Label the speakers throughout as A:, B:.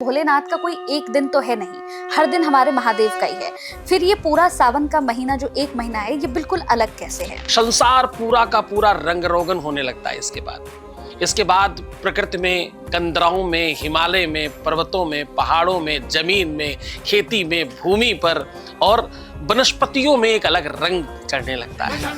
A: भोलेनाथ का कोई एक दिन तो है नहीं, हर दिन हमारे महादेव का ही है। फिर ये पूरा सावन का महीना जो एक महीना है, ये बिल्कुल अलग कैसे है?
B: संसार पूरा का पूरा रंग रोगन होने लगता है इसके बाद प्रकृति में, कंदराओं में, हिमालय में, पर्वतों में, पहाड़ों में, जमीन में, खेती में, भूमि पर और वनस्पतियों में एक अलग रंग चढ़ने लगता है।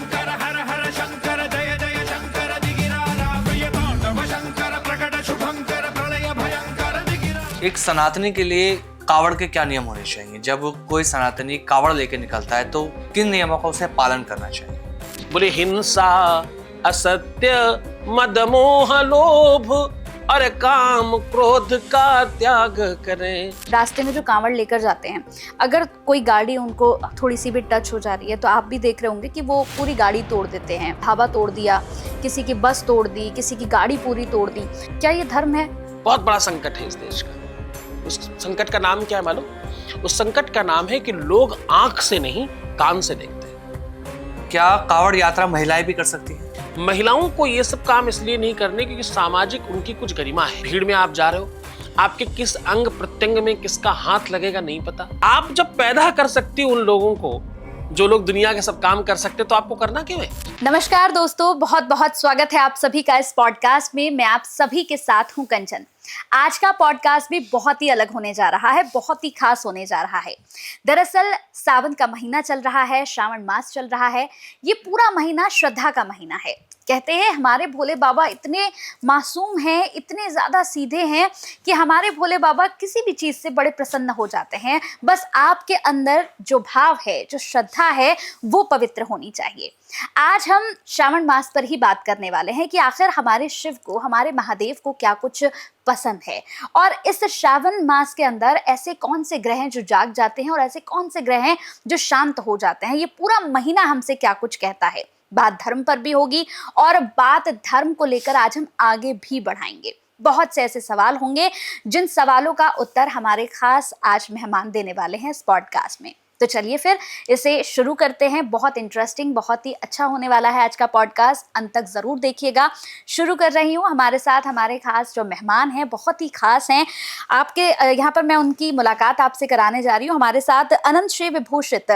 C: एक सनातनी के लिए कावड़ के क्या नियम होने चाहिए? जब कोई सनातनी कावड़ लेके निकलता है तो किन नियमों का उसे पालन करना चाहिए?
B: बोले हिंसा, असत्य, मद मोह लोभ और काम क्रोध का त्याग करें।
A: रास्ते में जो कांवड़ लेकर जाते हैं, अगर कोई गाड़ी उनको थोड़ी सी भी टच हो जा रही है तो आप भी देख रहे होंगे कि वो पूरी गाड़ी तोड़ देते हैं। ढाबा तोड़ दिया, किसी की बस तोड़ दी, किसी की गाड़ी पूरी तोड़ दी। क्या ये धर्म है?
B: बहुत बड़ा संकट है इस देश का। उस संकट का नाम क्या है मालूम? उस संकट का नाम है कि लोग आंख से नहीं, कान से देखते हैं।
C: क्या कावड़ यात्रा महिलाएं भी कर सकती हैं?
B: महिलाओं को ये सब काम इसलिए नहीं करने क्योंकि सामाजिक उनकी कुछ गरिमा है। भीड़ में आप जा रहे हो, आपके किस अंग प्रत्यंग में किसका हाथ लगेगा नहीं पता। आप जब पैदा कर सकती उन लोगों को जो लोग दुनिया के सब काम कर सकते, तो आपको करना क्यों है?
A: नमस्कार दोस्तों, बहुत बहुत स्वागत है आप सभी का इस पॉडकास्ट में। मैं आप सभी के साथ हूं कंचन। आज का पॉडकास्ट भी बहुत ही अलग होने जा रहा है, बहुत ही खास होने जा रहा है। दरअसल सावन का महीना चल रहा है, श्रावण मास चल रहा है। ये पूरा महीना श्रद्धा का महीना है। कहते हैं हमारे भोले बाबा इतने मासूम हैं, इतने ज़्यादा सीधे हैं कि हमारे भोले बाबा किसी भी चीज़ से बड़े प्रसन्न हो जाते हैं। बस आपके अंदर जो भाव है, जो श्रद्धा है, वो पवित्र होनी चाहिए। आज हम श्रावण मास पर ही बात करने वाले हैं कि आखिर हमारे शिव को, हमारे महादेव को क्या कुछ पसंद है और इस श्रावण मास के अंदर ऐसे कौन से ग्रह हैं जो जाग जाते हैं और ऐसे कौन से ग्रह हैं जो शांत हो जाते हैं। ये पूरा महीना हमसे क्या कुछ कहता है। बात धर्म पर भी होगी और बात धर्म को लेकर आज हम आगे भी बढ़ाएंगे। बहुत से ऐसे सवाल होंगे जिन सवालों का उत्तर हमारे खास आज मेहमान देने वाले हैं इस पॉडकास्ट में। तो चलिए फिर इसे शुरू करते हैं। बहुत इंटरेस्टिंग, बहुत ही अच्छा होने वाला है आज का पॉडकास्ट, अंत तक जरूर देखिएगा। शुरू कर रही हूँ। हमारे साथ हमारे खास जो मेहमान हैं, बहुत ही खास हैं। आपके यहाँ पर मैं उनकी मुलाकात आपसे कराने जा रही हूँ। हमारे साथ अनंत श्री विभूषित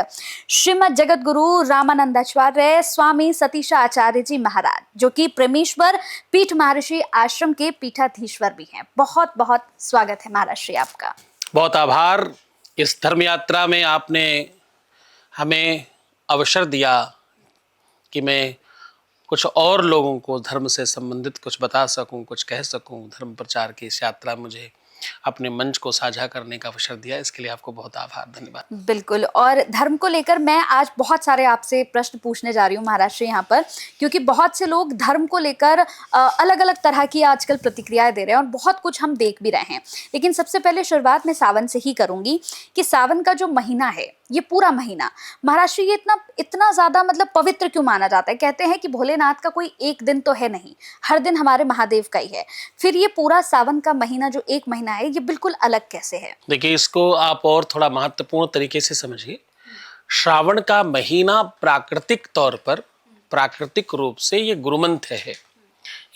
A: श्रीमद जगत गुरु रामानंदाचार्य स्वामी सतीशा आचार्य जी महाराज, जो कि प्रेमेश्वर पीठ महर्षि आश्रम के पीठाधीश्वर भी हैं। बहुत बहुत स्वागत है महाराज श्री आपका।
B: बहुत आभार। इस धर्म यात्रा में आपने हमें अवसर दिया कि मैं कुछ और लोगों को धर्म से संबंधित कुछ बता सकूं, कुछ कह सकूं। धर्म प्रचार की इस यात्रा मुझे अपने मंच को साझा करने का अवसर दिया, इसके लिए आपको बहुत आभार, धन्यवाद।
A: बिल्कुल। और धर्म को लेकर मैं आज बहुत सारे आपसे प्रश्न पूछने जा रही हूँ महाराज श्री यहाँ पर, क्योंकि बहुत से लोग धर्म को लेकर अलग अलग तरह की आजकल प्रतिक्रियाएं दे रहे हैं और बहुत कुछ हम देख भी रहे हैं। लेकिन सबसे पहले शुरुआत मैं सावन से ही करूंगी कि सावन का जो महीना है, ये पूरा महीना महाराज श्री ये इतना ज्यादा मतलब पवित्र क्यों माना जाता है? कहते हैं कि भोलेनाथ का कोई एक दिन तो है नहीं, हर दिन हमारे महादेव का ही है। फिर ये पूरा सावन का महीना जो एक महीना है, ये बिल्कुल अलग कैसे है?
B: देखिए, इसको आप और थोड़ा महत्वपूर्ण तरीके से समझिए। श्रावण का महीना प्राकृतिक तौर पर, प्राकृतिक रूप से ये गुरु मंत्र है।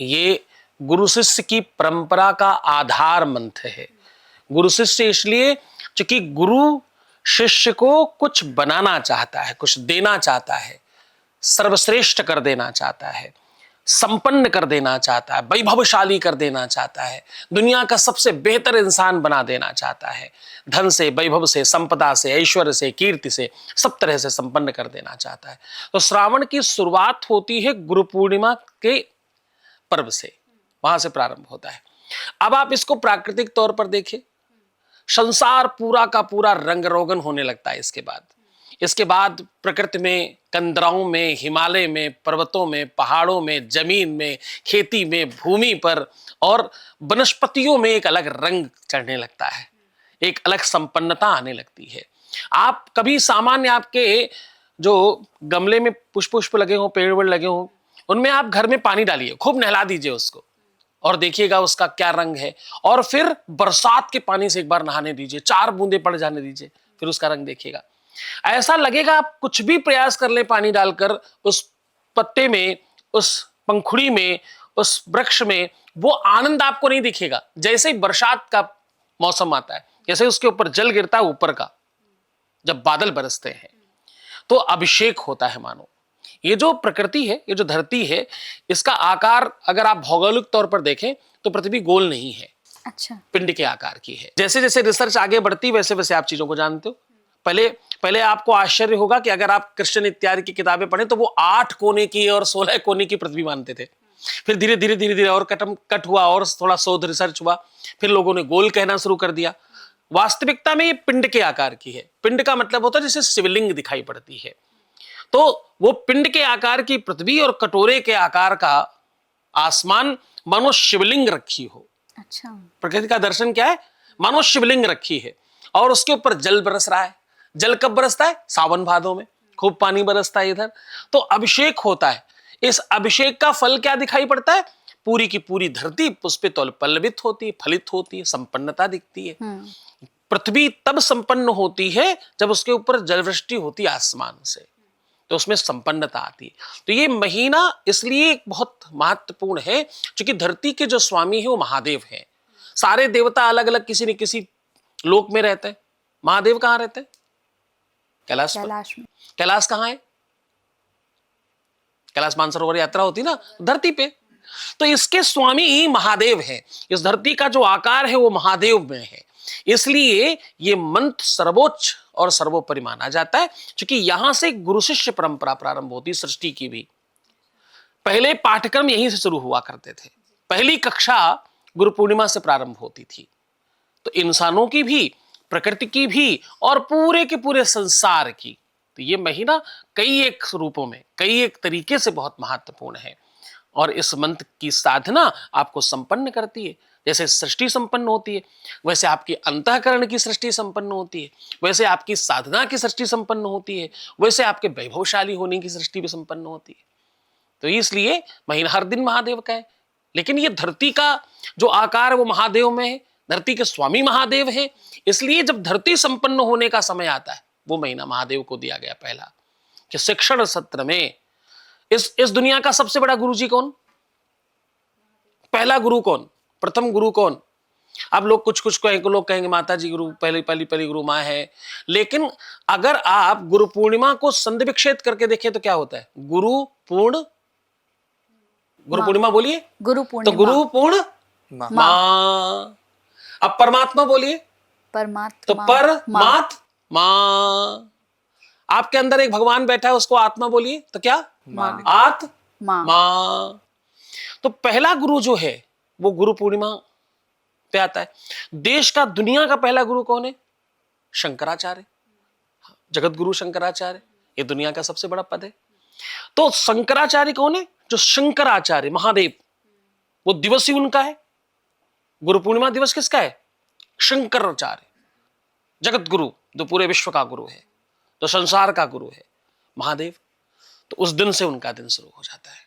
B: ये गुरु शिष्य की परंपरा का आधार मंत्र है। गुरु शिष्य इसलिए क्योंकि गुरु शिष्य को कुछ बनाना चाहता है, कुछ देना चाहता है, सर्वश्रेष्ठ कर देना चाहता है, संपन्न कर देना चाहता है, वैभवशाली कर देना चाहता है, दुनिया का सबसे बेहतर इंसान बना देना चाहता है। धन से, वैभव से, संपदा से, ऐश्वर्य से, कीर्ति से, सब तरह से संपन्न कर देना चाहता है। तो श्रावण की शुरुआत होती है गुरु पूर्णिमा के पर्व से, वहां से प्रारंभ होता है। अब आप इसको प्राकृतिक तौर पर देखिए, संसार पूरा का पूरा रंग रोगन होने लगता है इसके बाद प्रकृति में, कंदराओं में, हिमालय में, पर्वतों में, पहाड़ों में, जमीन में, खेती में, भूमि पर और वनस्पतियों में एक अलग रंग चढ़ने लगता है, एक अलग संपन्नता आने लगती है। आप कभी सामान्य आपके जो गमले में पुष्प लगे हों, पेड़ वेड़ लगे हों, उनमें आप घर में पानी डालिए, खूब नहला दीजिए उसको और देखिएगा उसका क्या रंग है। और फिर बरसात के पानी से एक बार नहाने दीजिए, 4 बूंदे पड़ जाने दीजिए, फिर उसका रंग देखिएगा। ऐसा लगेगा आप कुछ भी प्रयास कर ले पानी डालकर, उस पत्ते में, उस पंखुड़ी में, उस वृक्ष में वो आनंद आपको नहीं दिखेगा। जैसे ही बरसात का मौसम आता है, जैसे उसके ऊपर जल गिरता है ऊपर का, जब बादल बरसते हैं तो अभिषेक होता है मानो। ये जो प्रकृति है, ये जो धरती है, इसका आकार अगर आप भौगोलिक तौर पर देखें तो पृथ्वी गोल नहीं है,
A: अच्छा।
B: पिंड के आकार की है। जैसे जैसे रिसर्च आगे बढ़ती वैसे वैसे आप चीजों को जानते हो। पहले पहले आपको आश्चर्य होगा कि अगर आप क्रिश्चियन इत्यादि की किताबें पढ़ें तो वो 8 कोने की और 16 कोने की पृथ्वी मानते थे। फिर धीरे धीरे धीरे धीरे और कट हुआ और थोड़ा शोध रिसर्च हुआ, फिर लोगों ने गोल कहना शुरू कर दिया। वास्तविकता में ये पिंड के आकार की है। पिंड का मतलब होता है जैसे शिवलिंग दिखाई पड़ती है, तो वो पिंड के आकार की पृथ्वी और कटोरे के आकार का आसमान मानो शिवलिंग रखी हो।
A: अच्छा।
B: प्रकृति का दर्शन क्या है? मानो शिवलिंग रखी है और उसके ऊपर जल बरस रहा है। जल कब बरसता है? सावन भादों में खूब पानी बरसता है इधर, तो अभिषेक होता है। इस अभिषेक का फल क्या दिखाई पड़ता है? पूरी की पूरी धरती पुष्पित और पल्लवित होती है, फलित होती है, संपन्नता दिखती है। पृथ्वी तब संपन्न होती है जब उसके ऊपर जलवृष्टि होती है आसमान से, तो उसमें संपन्नता आती है। तो ये महीना इसलिए बहुत महत्वपूर्ण है क्योंकि धरती के जो स्वामी है वो महादेव हैं। सारे देवता अलग अलग किसी न किसी लोक में रहते हैं। महादेव कहाँ रहते हैं? कैलाश पर।
A: कैलाश में।
B: कैलाश कहाँ है? कैलाश मानसरोवर यात्रा होती ना, धरती पे। तो इसके स्वामी ही महादेव हैं। इस धरती का जो आकार है वो महादेव में है, इसलिए ये मंत्र सर्वोच्च और सर्वोपरि माना जाता है क्योंकि यहां से गुरु शिष्य परंपरा प्रारंभ होती, सृष्टि की भी। पहले पाठ्यक्रम यहीं से शुरू हुआ करते थे। पहली कक्षा गुरु पूर्णिमा से प्रारंभ होती थी। तो इंसानों की भी, प्रकृति की भी और पूरे के पूरे संसार की, तो ये महीना कई एक रूपों में, कई एक तरीके से बहुत महत्वपूर्ण है। और इस मंत्र की साधना आपको संपन्न करती है। जैसे सृष्टि संपन्न होती है वैसे आपकी अंतःकरण की सृष्टि संपन्न होती है, वैसे आपकी साधना की सृष्टि संपन्न होती है, वैसे आपके वैभवशाली होने की सृष्टि भी संपन्न होती है। तो इसलिए महीना हर दिन महादेव का है। लेकिन ये धरती का जो आकार है वो महादेव में है, धरती के स्वामी महादेव है, इसलिए जब धरती संपन्न होने का समय आता है वो महीना महादेव को दिया गया पहला, कि शिक्षण सत्र में इस दुनिया का सबसे बड़ा गुरु जी कौन? पहला गुरु कौन? प्रथम गुरु कौन? अब लोग कुछ लोग कहेंगे माता जी गुरु, पहली गुरु माँ है। लेकिन अगर आप गुरु पूर्णिमा को संधि विच्छेद करके देखें तो क्या होता है? गुरु पूर्णिमा बोलिए।
A: गुरु
B: तो
A: पूर्णिमा।
B: गुरु पूर्ण
C: माँ।
B: माँ। अब परमात्मा बोलिए तो
A: परमात्मा।
B: परमात्मा। आपके अंदर एक भगवान बैठा है उसको आत्मा बोलिए तो क्या?
C: माँ।
A: माँ।
B: माँ। तो पहला गुरु जो है वो गुरु पूर्णिमा पे आता है। देश का, दुनिया का पहला गुरु कौन है? शंकराचार्य। जगत गुरु शंकराचार्य, ये दुनिया का सबसे बड़ा पद है। तो शंकराचार्य कौन है? जो शंकराचार्य महादेव, वो दिवस ही उनका है। गुरु पूर्णिमा दिवस किसका है? शंकराचार्य, जगत गुरु, जो पूरे विश्व का गुरु है, जो संसार का गुरु है, महादेव। तो उस दिन से उनका दिन शुरू हो जाता है,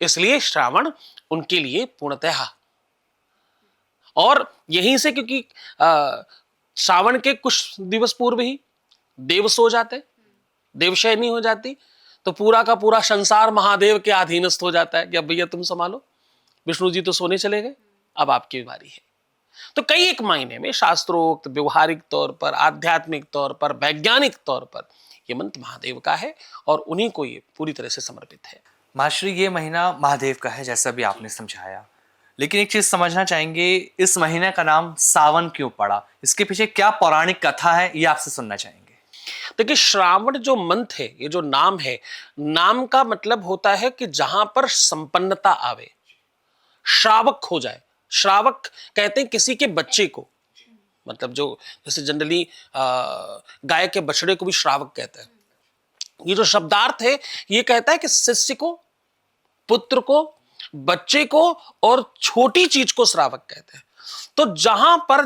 B: इसलिए श्रावण उनके लिए पूर्णतः। और यहीं से, क्योंकि श्रावण के कुछ दिवस पूर्व ही देव सो जाते, देवशयनी हो जाती, तो पूरा का पूरा संसार महादेव के अधीनस्थ हो जाता है कि अब भैया तुम संभालो, विष्णु जी तो सोने चले गए, अब आपकी बारी है। तो कई एक मायने में शास्त्रोक्त, व्यवहारिक तौर पर, आध्यात्मिक तौर पर, वैज्ञानिक तौर पर ये मंत्र महादेव का है और उन्हीं को ये पूरी तरह से समर्पित है।
C: माश्री, ये महीना महादेव का है जैसा भी आपने समझाया, लेकिन एक चीज समझना चाहेंगे, इस महीने का नाम सावन क्यों पड़ा? इसके पीछे क्या पौराणिक कथा है, ये आपसे सुनना चाहेंगे।
B: देखिए, श्रावण जो मंत्र है, ये जो नाम है, नाम का मतलब होता है कि जहां पर संपन्नता आवे, श्रावक हो जाए। श्रावक कहते हैं किसी के बच्चे को, मतलब जो जैसे जनरली गाय के बछड़े को भी श्रावक कहते हैं। ये जो शब्दार्थ है ये कहता है कि शिष्य को, पुत्र को, बच्चे को और छोटी चीज को श्रावक कहते हैं। तो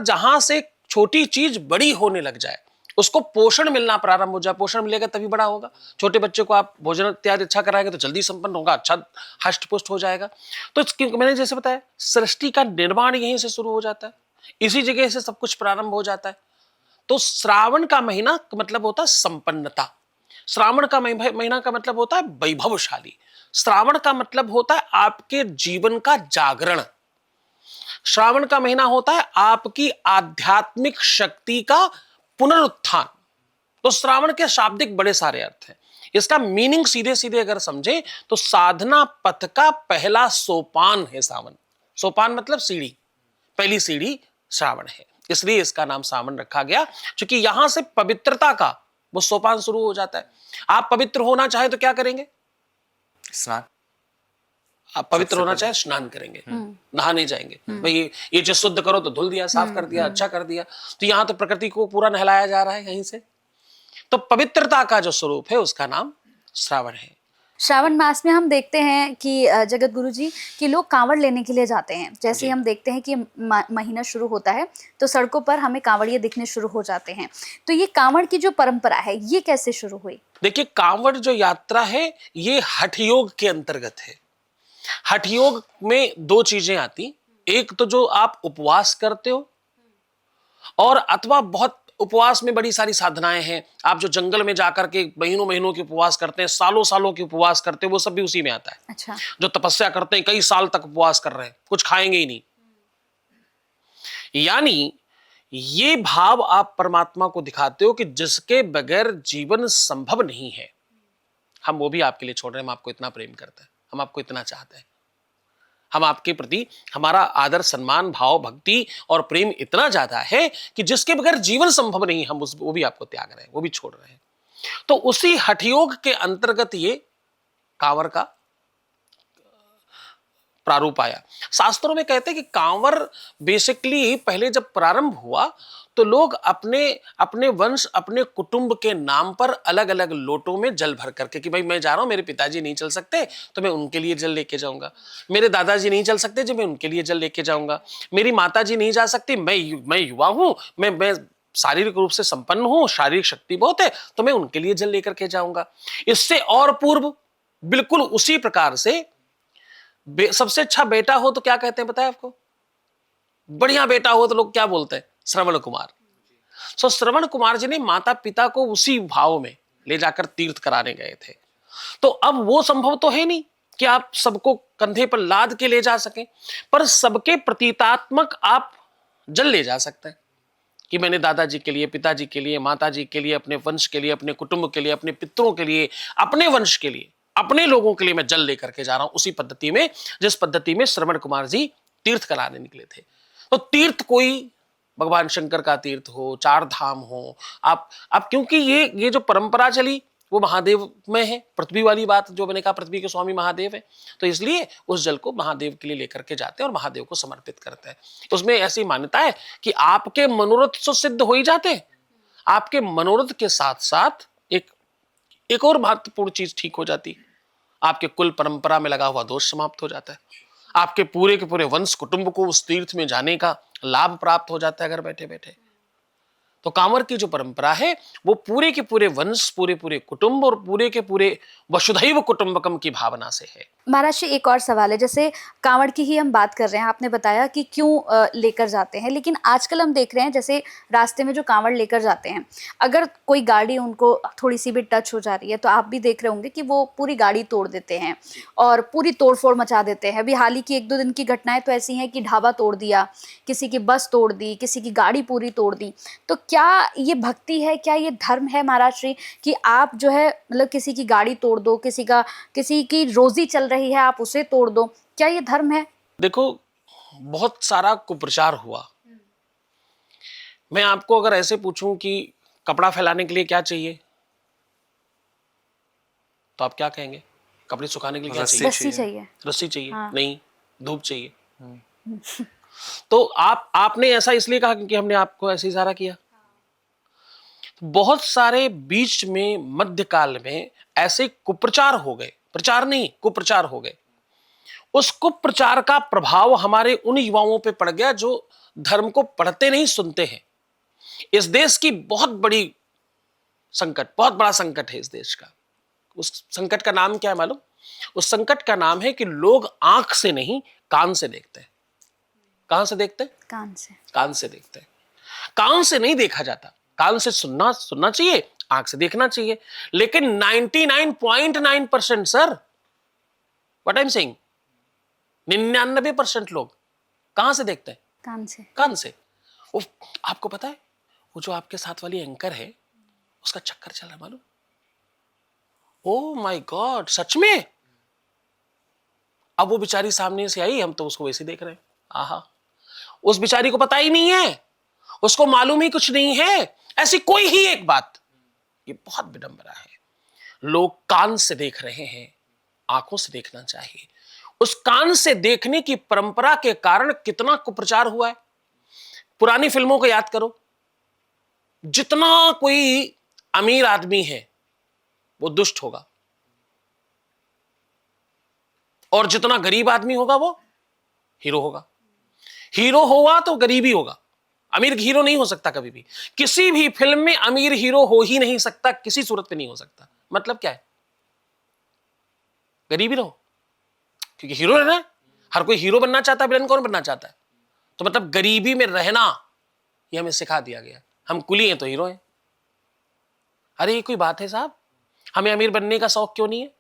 B: जहां से छोटी चीज बड़ी होने लग जाए, उसको पोषण मिलना प्रारंभ हो जाए, पोषण मिलेगा तभी बड़ा होगा। छोटे बच्चे को आप भोजन इत्यादि अच्छा कराएंगे तो जल्दी संपन्न होगा, अच्छा हष्ट पुष्ट हो जाएगा। तो मैंने जैसे बताया, सृष्टि का निर्माण यहीं से शुरू हो जाता है, इसी जगह से सब कुछ प्रारंभ हो जाता है। तो श्रावण का महीना का मतलब होता है संपन्नता। श्रावण का महीना का मतलब होता है वैभवशाली। श्रावण का मतलब होता है आपके जीवन का जागरण। श्रावण का महीना होता है आपकी आध्यात्मिक शक्ति का पुनरुत्थान। तो श्रावण के शाब्दिक बड़े सारे अर्थ हैं। इसका मीनिंग सीधे सीधे अगर समझे तो साधना पथ का पहला सोपान है सावन। सोपान मतलब सीढ़ी, पहली सीढ़ी श्रावण है, इसलिए इसका नाम सावन रखा गया, क्योंकि यहां से पवित्रता का वो सोपान शुरू हो जाता है। आप पवित्र होना चाहे तो क्या करेंगे?
C: स्नान।
B: आप पवित्र होना चाहे स्नान करेंगे, नहाने जाएंगे। भाई ये चीज शुद्ध करो तो धुल दिया, साफ कर दिया, अच्छा कर दिया। तो यहां तो प्रकृति को पूरा नहलाया जा रहा है यहीं से। तो पवित्रता का जो स्वरूप है उसका नाम श्रावण है।
A: श्रावण मास में हम देखते हैं कि जगत गुरु जी कि लोग कांवड़ लेने के लिए जाते हैं। जैसे ही हम देखते हैं कि महीना शुरू होता है तो सड़कों पर हमें कांवड़िए दिखने शुरू हो जाते हैं। तो ये कांवड़ की जो परंपरा है ये कैसे शुरू हुई?
B: देखिए, कांवड़ जो यात्रा है ये हठ योग के अंतर्गत है। हठ योग में दो चीजें आती, एक तो जो आप उपवास करते हो, और अथवा बहुत उपवास में बड़ी सारी साधनाएं हैं। आप जो जंगल में जाकर के महीनों महीनों के उपवास करते हैं, सालों सालों के उपवास करते हैं, वो सब भी उसी में आता है।
A: अच्छा।
B: जो तपस्या करते हैं, कई साल तक उपवास कर रहे हैं, कुछ खाएंगे ही नहीं। यानी ये भाव आप परमात्मा को दिखाते हो कि जिसके बगैर जीवन संभव नहीं है। हम वो भी आपके लिए छोड़ रहे हैं। हम आपको इतना प्रेम करते हैं, हम आपको इतना चाहते हैं, हम आपके प्रति हमारा आदर, सम्मान, भाव, भक्ति और प्रेम इतना ज्यादा है कि जिसके बगैर जीवन संभव नहीं, हम वो भी आपको त्याग रहे हैं, वो भी छोड़ रहे हैं। तो उसी हठयोग के अंतर्गत ये कांवर का प्रारूप आया। शास्त्रों में कहते हैं कि कांवर बेसिकली पहले जब प्रारंभ हुआ तो लोग अपने अपने वंश, अपने कुटुंब के नाम पर अलग अलग लोटों में जल भर करके, कि भाई मैं जा रहा हूं, मेरे पिताजी नहीं चल सकते तो मैं उनके लिए जल लेके जाऊंगा, मेरे दादाजी नहीं चल सकते जो मैं उनके लिए जल लेके जाऊंगा, मेरी माताजी नहीं जा सकती, मैं युवा हूं, मैं शारीरिक रूप से संपन्न हूं, शारीरिक शक्ति बहुत है, तो मैं उनके लिए जल लेकर के जाऊंगा। इससे और पूर्व बिल्कुल उसी प्रकार से सबसे अच्छा बेटा हो तो क्या कहते हैं बताए आपको? बढ़िया बेटा हो तो लोग क्या बोलते हैं? श्रवण कुमार। सो श्रवण कुमार जी ने माता पिता को उसी भाव में ले जाकर तीर्थ कराने गए थे। तो अब वो संभव तो है नहीं कि आप सबको कंधे पर लाद के ले जा सकें, पर सबके प्रतीकात्मक आप जल ले जा सकते हैं कि मैंने दादाजी के लिए, पिताजी के लिए, माताजी के लिए, अपने वंश के लिए, अपने कुटुंब के लिए, अपने पितरों के लिए, अपने वंश के लिए, अपने लोगों के लिए मैं जल लेकर के जा रहा हूं, उसी पद्धति में जिस पद्धति में श्रवण कुमार जी तीर्थ कराने निकले थे। तो तीर्थ कोई भगवान शंकर का तीर्थ हो, चार धाम हो, आप क्योंकि ये जो परंपरा चली वो महादेव में है, पृथ्वी वाली बात जो मैंने कहा, पृथ्वी के स्वामी महादेव है, तो इसलिए उस जल को महादेव के लिए लेकर के जाते हैं और महादेव को समर्पित करते हैं। उसमें ऐसी मान्यता है कि आपके मनोरथ तो सिद्ध हो ही जाते हैं, आपके मनोरथ के साथ साथ एक और महत्वपूर्ण चीज ठीक हो जाती है, आपके कुल परंपरा में लगा हुआ दोष समाप्त हो जाता है, आपके पूरे के पूरे वंश कुटुंब को उस तीर्थ में जाने का लाभ प्राप्त हो जाता है घर बैठे बैठे। तो कांवर की जो परंपरा है वो पूरे के पूरे वंश, पूरे पूरे कुटुंब और पूरे के पूरे वसुधैव कुटुंबकम की भावना से है।
A: महाराज जी एक और सवाल है, जैसे कांवड़ की ही हम बात कर रहे हैं, आपने बताया कि क्यों लेकर जाते हैं, लेकिन आजकल हम देख रहे हैं जैसे रास्ते में जो कांवड़ लेकर जाते हैं, अगर कोई गाड़ी उनको थोड़ी सी भी टच हो जा रही है तो आप भी देख रहे होंगे कि वो पूरी गाड़ी तोड़ देते हैं और पूरी तोड़फोड़ मचा देते हैं। अभी हाल ही की 1-2 दिन की घटनाएं तो ऐसी हैं कि ढाबा तोड़ दिया, किसी की बस तोड़ दी, किसी की गाड़ी पूरी तोड़ दी। तो क्या ये भक्ति है, क्या ये धर्म है महाराज श्री कि आप जो है मतलब किसी की गाड़ी तोड़ दो, किसी की रोजी चल रही है आप उसे तोड़ दो, क्या ये धर्म है?
B: देखो, बहुत सारा कुप्रचार हुआ। मैं आपको अगर ऐसे पूछूं कि कपड़ा फैलाने के लिए क्या चाहिए तो आप क्या कहेंगे? कपड़े सुखाने के लिए क्या चाहिए?
A: रस्सी चाहिए।
B: रस्सी चाहिए?
A: हाँ।
B: नहीं, धूप चाहिए। तो आपने ऐसा इसलिए कहा क्योंकि हमने आपको ऐसे इशारा किया। बहुत सारे बीच में मध्यकाल में ऐसे कुप्रचार हो गए, प्रचार नहीं कुप्रचार हो गए। उस कुप्रचार का प्रभाव हमारे उन युवाओं पे पड़ गया जो धर्म को पढ़ते नहीं, सुनते हैं। इस देश की बहुत बड़ी संकट, बहुत बड़ा संकट है इस देश का। उस संकट का नाम क्या है मालूम? उस संकट का नाम है कि लोग आंख से नहीं कान से देखते हैं। कहां से देखते हैं?
A: कान से। कान
B: से देखते हैं। कान से नहीं देखा जाता। कान से सुनना चाहिए, आंख से देखना चाहिए। लेकिन 99.9% sir, what I am saying, 99% लोग कहां से देखते हैं?
A: कान से।
B: कान से। वो आपको पता है वो जो आपके साथ वाली एंकर है उसका चक्कर चल रहा है मालूम? ओ माय गॉड, सच में? अब वो बेचारी सामने से आई, हम तो उसको वैसे देख रहे हैं। आहा, उस बेचारी को पता ही नहीं है, उसको मालूम ही कुछ नहीं है ऐसी कोई ही एक बात। ये बहुत विडंबना है। लोग कान से देख रहे हैं, आंखों से देखना चाहिए। उस कान से देखने की परंपरा के कारण कितना कुप्रचार हुआ है। पुरानी फिल्मों को याद करो, जितना कोई अमीर आदमी है वो दुष्ट होगा और जितना गरीब आदमी होगा वो हीरो होगा। हीरो होगा तो गरीबी होगा, अमीर हीरो नहीं हो सकता कभी भी। किसी भी फिल्म में अमीर हीरो हो ही नहीं सकता, किसी सूरत पे नहीं हो सकता। मतलब क्या है? गरीबी रहो, क्योंकि हीरो रहना है। हर कोई हीरो बनना चाहता है, विलन कौन बनना चाहता है? तो मतलब गरीबी में रहना ये हमें सिखा दिया गया। हम कुली हैं तो हीरो हैं। अरे ये कोई बात है साहब? हमें अमीर बनने का शौक क्यों नहीं है?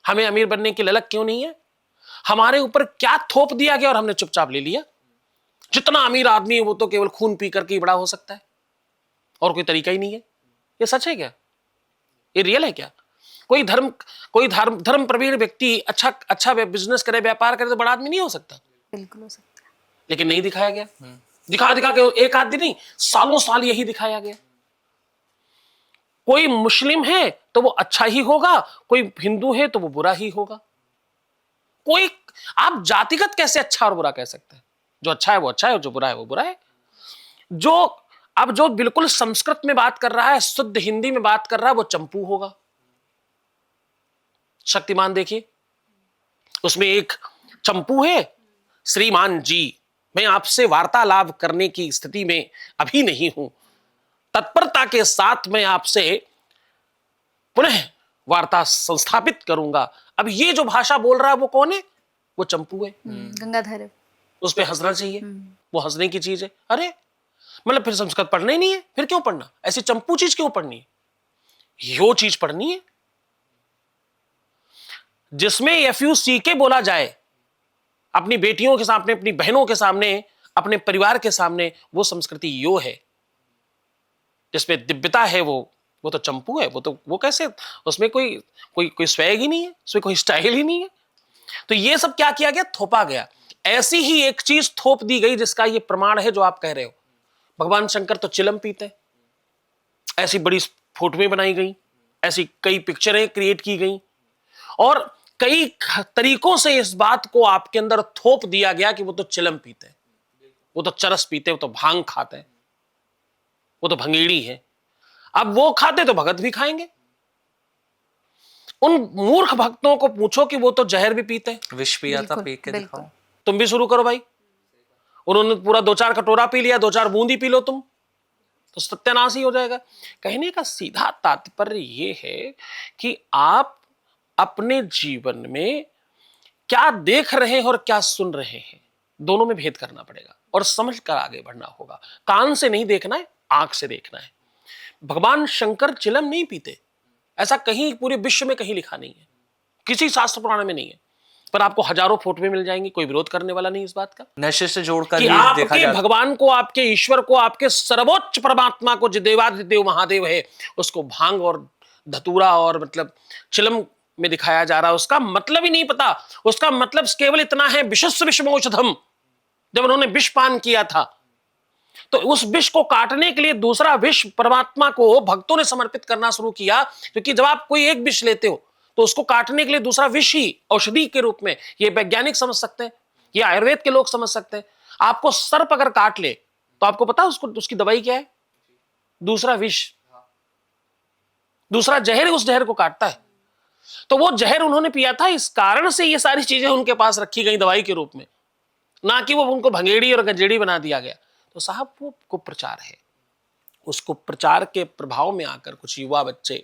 B: हमें अमीर बनने की ललक क्यों नहीं है? हमारे ऊपर क्या थोप दिया गया और हमने चुपचाप ले लिया? जितना अमीर आदमी है वो तो केवल खून पी करके ही बड़ा हो सकता है और कोई तरीका ही नहीं है। ये सच है क्या? ये रियल है क्या? कोई धर्म प्रवीण व्यक्ति अच्छा बिजनेस करे, व्यापार करे तो बड़ा आदमी नहीं हो सकता?
A: बिल्कुल हो सकता है।
B: लेकिन नहीं दिखाया गया। दिखा के एक आदमी नहीं, सालों साल यही दिखाया गया। कोई मुस्लिम है तो वो अच्छा ही होगा, कोई हिंदू है तो वो बुरा ही होगा। कोई, आप जातिगत कैसे अच्छा और बुरा कह सकते हैं? जो अच्छा है वो अच्छा है, जो बुरा है वो बुरा है। जो बिल्कुल संस्कृत में बात कर रहा है, शुद्ध हिंदी में बात कर रहा है, वो चंपू होगा। शक्तिमान देखिए, उसमें एक चंपू है, श्रीमान जी मैं आपसे वार्तालाप करने की स्थिति में अभी नहीं हूं, तत्परता के साथ मैं आपसे पुनः वार्ता संस्थापित करूंगा। अब ये जो भाषा बोल रहा है वो कौन है? वो चंपू है।
A: गंगाधर है।
B: उस पे हंसना चाहिए, वो हंसने की चीज है। अरे मतलब फिर संस्कृत पढ़ना ही नहीं है, फिर क्यों पढ़ना? ऐसी चंपू चीज क्यों पढ़नी है? यो चीज पढ़नी है जिसमें FUCK बोला जाए अपनी बेटियों के सामने, अपनी बहनों के सामने, अपने परिवार के सामने। वो संस्कृति यो है जिसमें दिव्यता है। वो तो चंपू है। वो कैसे? उसमें कोई स्वैग ही नहीं है, उसमें कोई स्टाइल ही नहीं है। तो ये सब क्या किया गया? थोपा गया। ऐसी ही एक चीज थोप दी गई जिसका ये प्रमाण है जो आप कह रहे हो। भगवान शंकर तो चिलम पीते, ऐसी बड़ी फोटोएं बनाई गई, ऐसी कई पिक्चरें क्रिएट की गई और कई तरीकों से इस बात को आपके अंदर थोप दिया गया कि वो तो चिलम पीते, वो तो चरस पीते, वो तो भांग खाते, वो तो भंगेड़ी है। अब वो खाते तो भगत भी खाएंगे। उन मूर्ख भक्तों को पूछो कि वो तो जहर भी पीते।
C: विष पिया था, पी के
A: बिल्कुल।
C: दिखाओ।
B: तुम भी शुरू करो भाई। उन्होंने पूरा 2-4 कटोरा पी लिया, 2-4 बूंदी पी लो तुम, तो सत्यानाश ही हो जाएगा। कहने का सीधा तात्पर्य यह है कि आप अपने जीवन में क्या देख रहे हैं और क्या सुन रहे हैं, दोनों में भेद करना पड़ेगा और समझ कर आगे बढ़ना होगा। कान से नहीं देखना है, आंख से देखना है। भगवान शंकर चिलम नहीं पीते, ऐसा कहीं पूरे विश्व में कहीं लिखा नहीं है, किसी शास्त्र पुराण में नहीं है। पर आपको हजारों फोटो मिल जाएंगी, कोई विरोध करने वाला नहीं इस बात का
C: नशे से जोड़कर
B: कि
C: ही देखा
B: आपके
C: जाता।
B: भगवान को, आपके ईश्वर को, आपके सर्वोच्च परमात्मा को, जो देवादिदेव महादेव है, उसको भांग और धतूरा और मतलब चिलम में दिखाया जा रहा है। उसका मतलब ही नहीं पता। उसका मतलब केवल इतना है, विशस्व विषमौषधम। जब उन्होंने विष पान किया था तो उस विष को काटने के लिए दूसरा विष परमात्मा को भक्तों ने समर्पित करना शुरू किया। क्योंकि जब आप कोई एक विष लेते हो तो उसको काटने के लिए दूसरा विष ही औषधि के रूप में, ये वैज्ञानिक समझ सकते हैं, ये आयुर्वेद के लोग समझ सकते हैं। आपको सर्प अगर काट ले तो आपको पता है उसकी दवाई क्या है? दूसरा विष, दूसरा जहर उस जहर को काटता है। तो वो जहर उन्होंने पिया था, इस कारण से ये सारी चीजें उनके पास रखी गई दवाई के रूप में, ना कि वो उनको भंगेड़ी और गंजेड़ी बना दिया गया। तो साहब वो कुप्रचार है। उस कुप्रचार के प्रभाव में आकर कुछ युवा बच्चे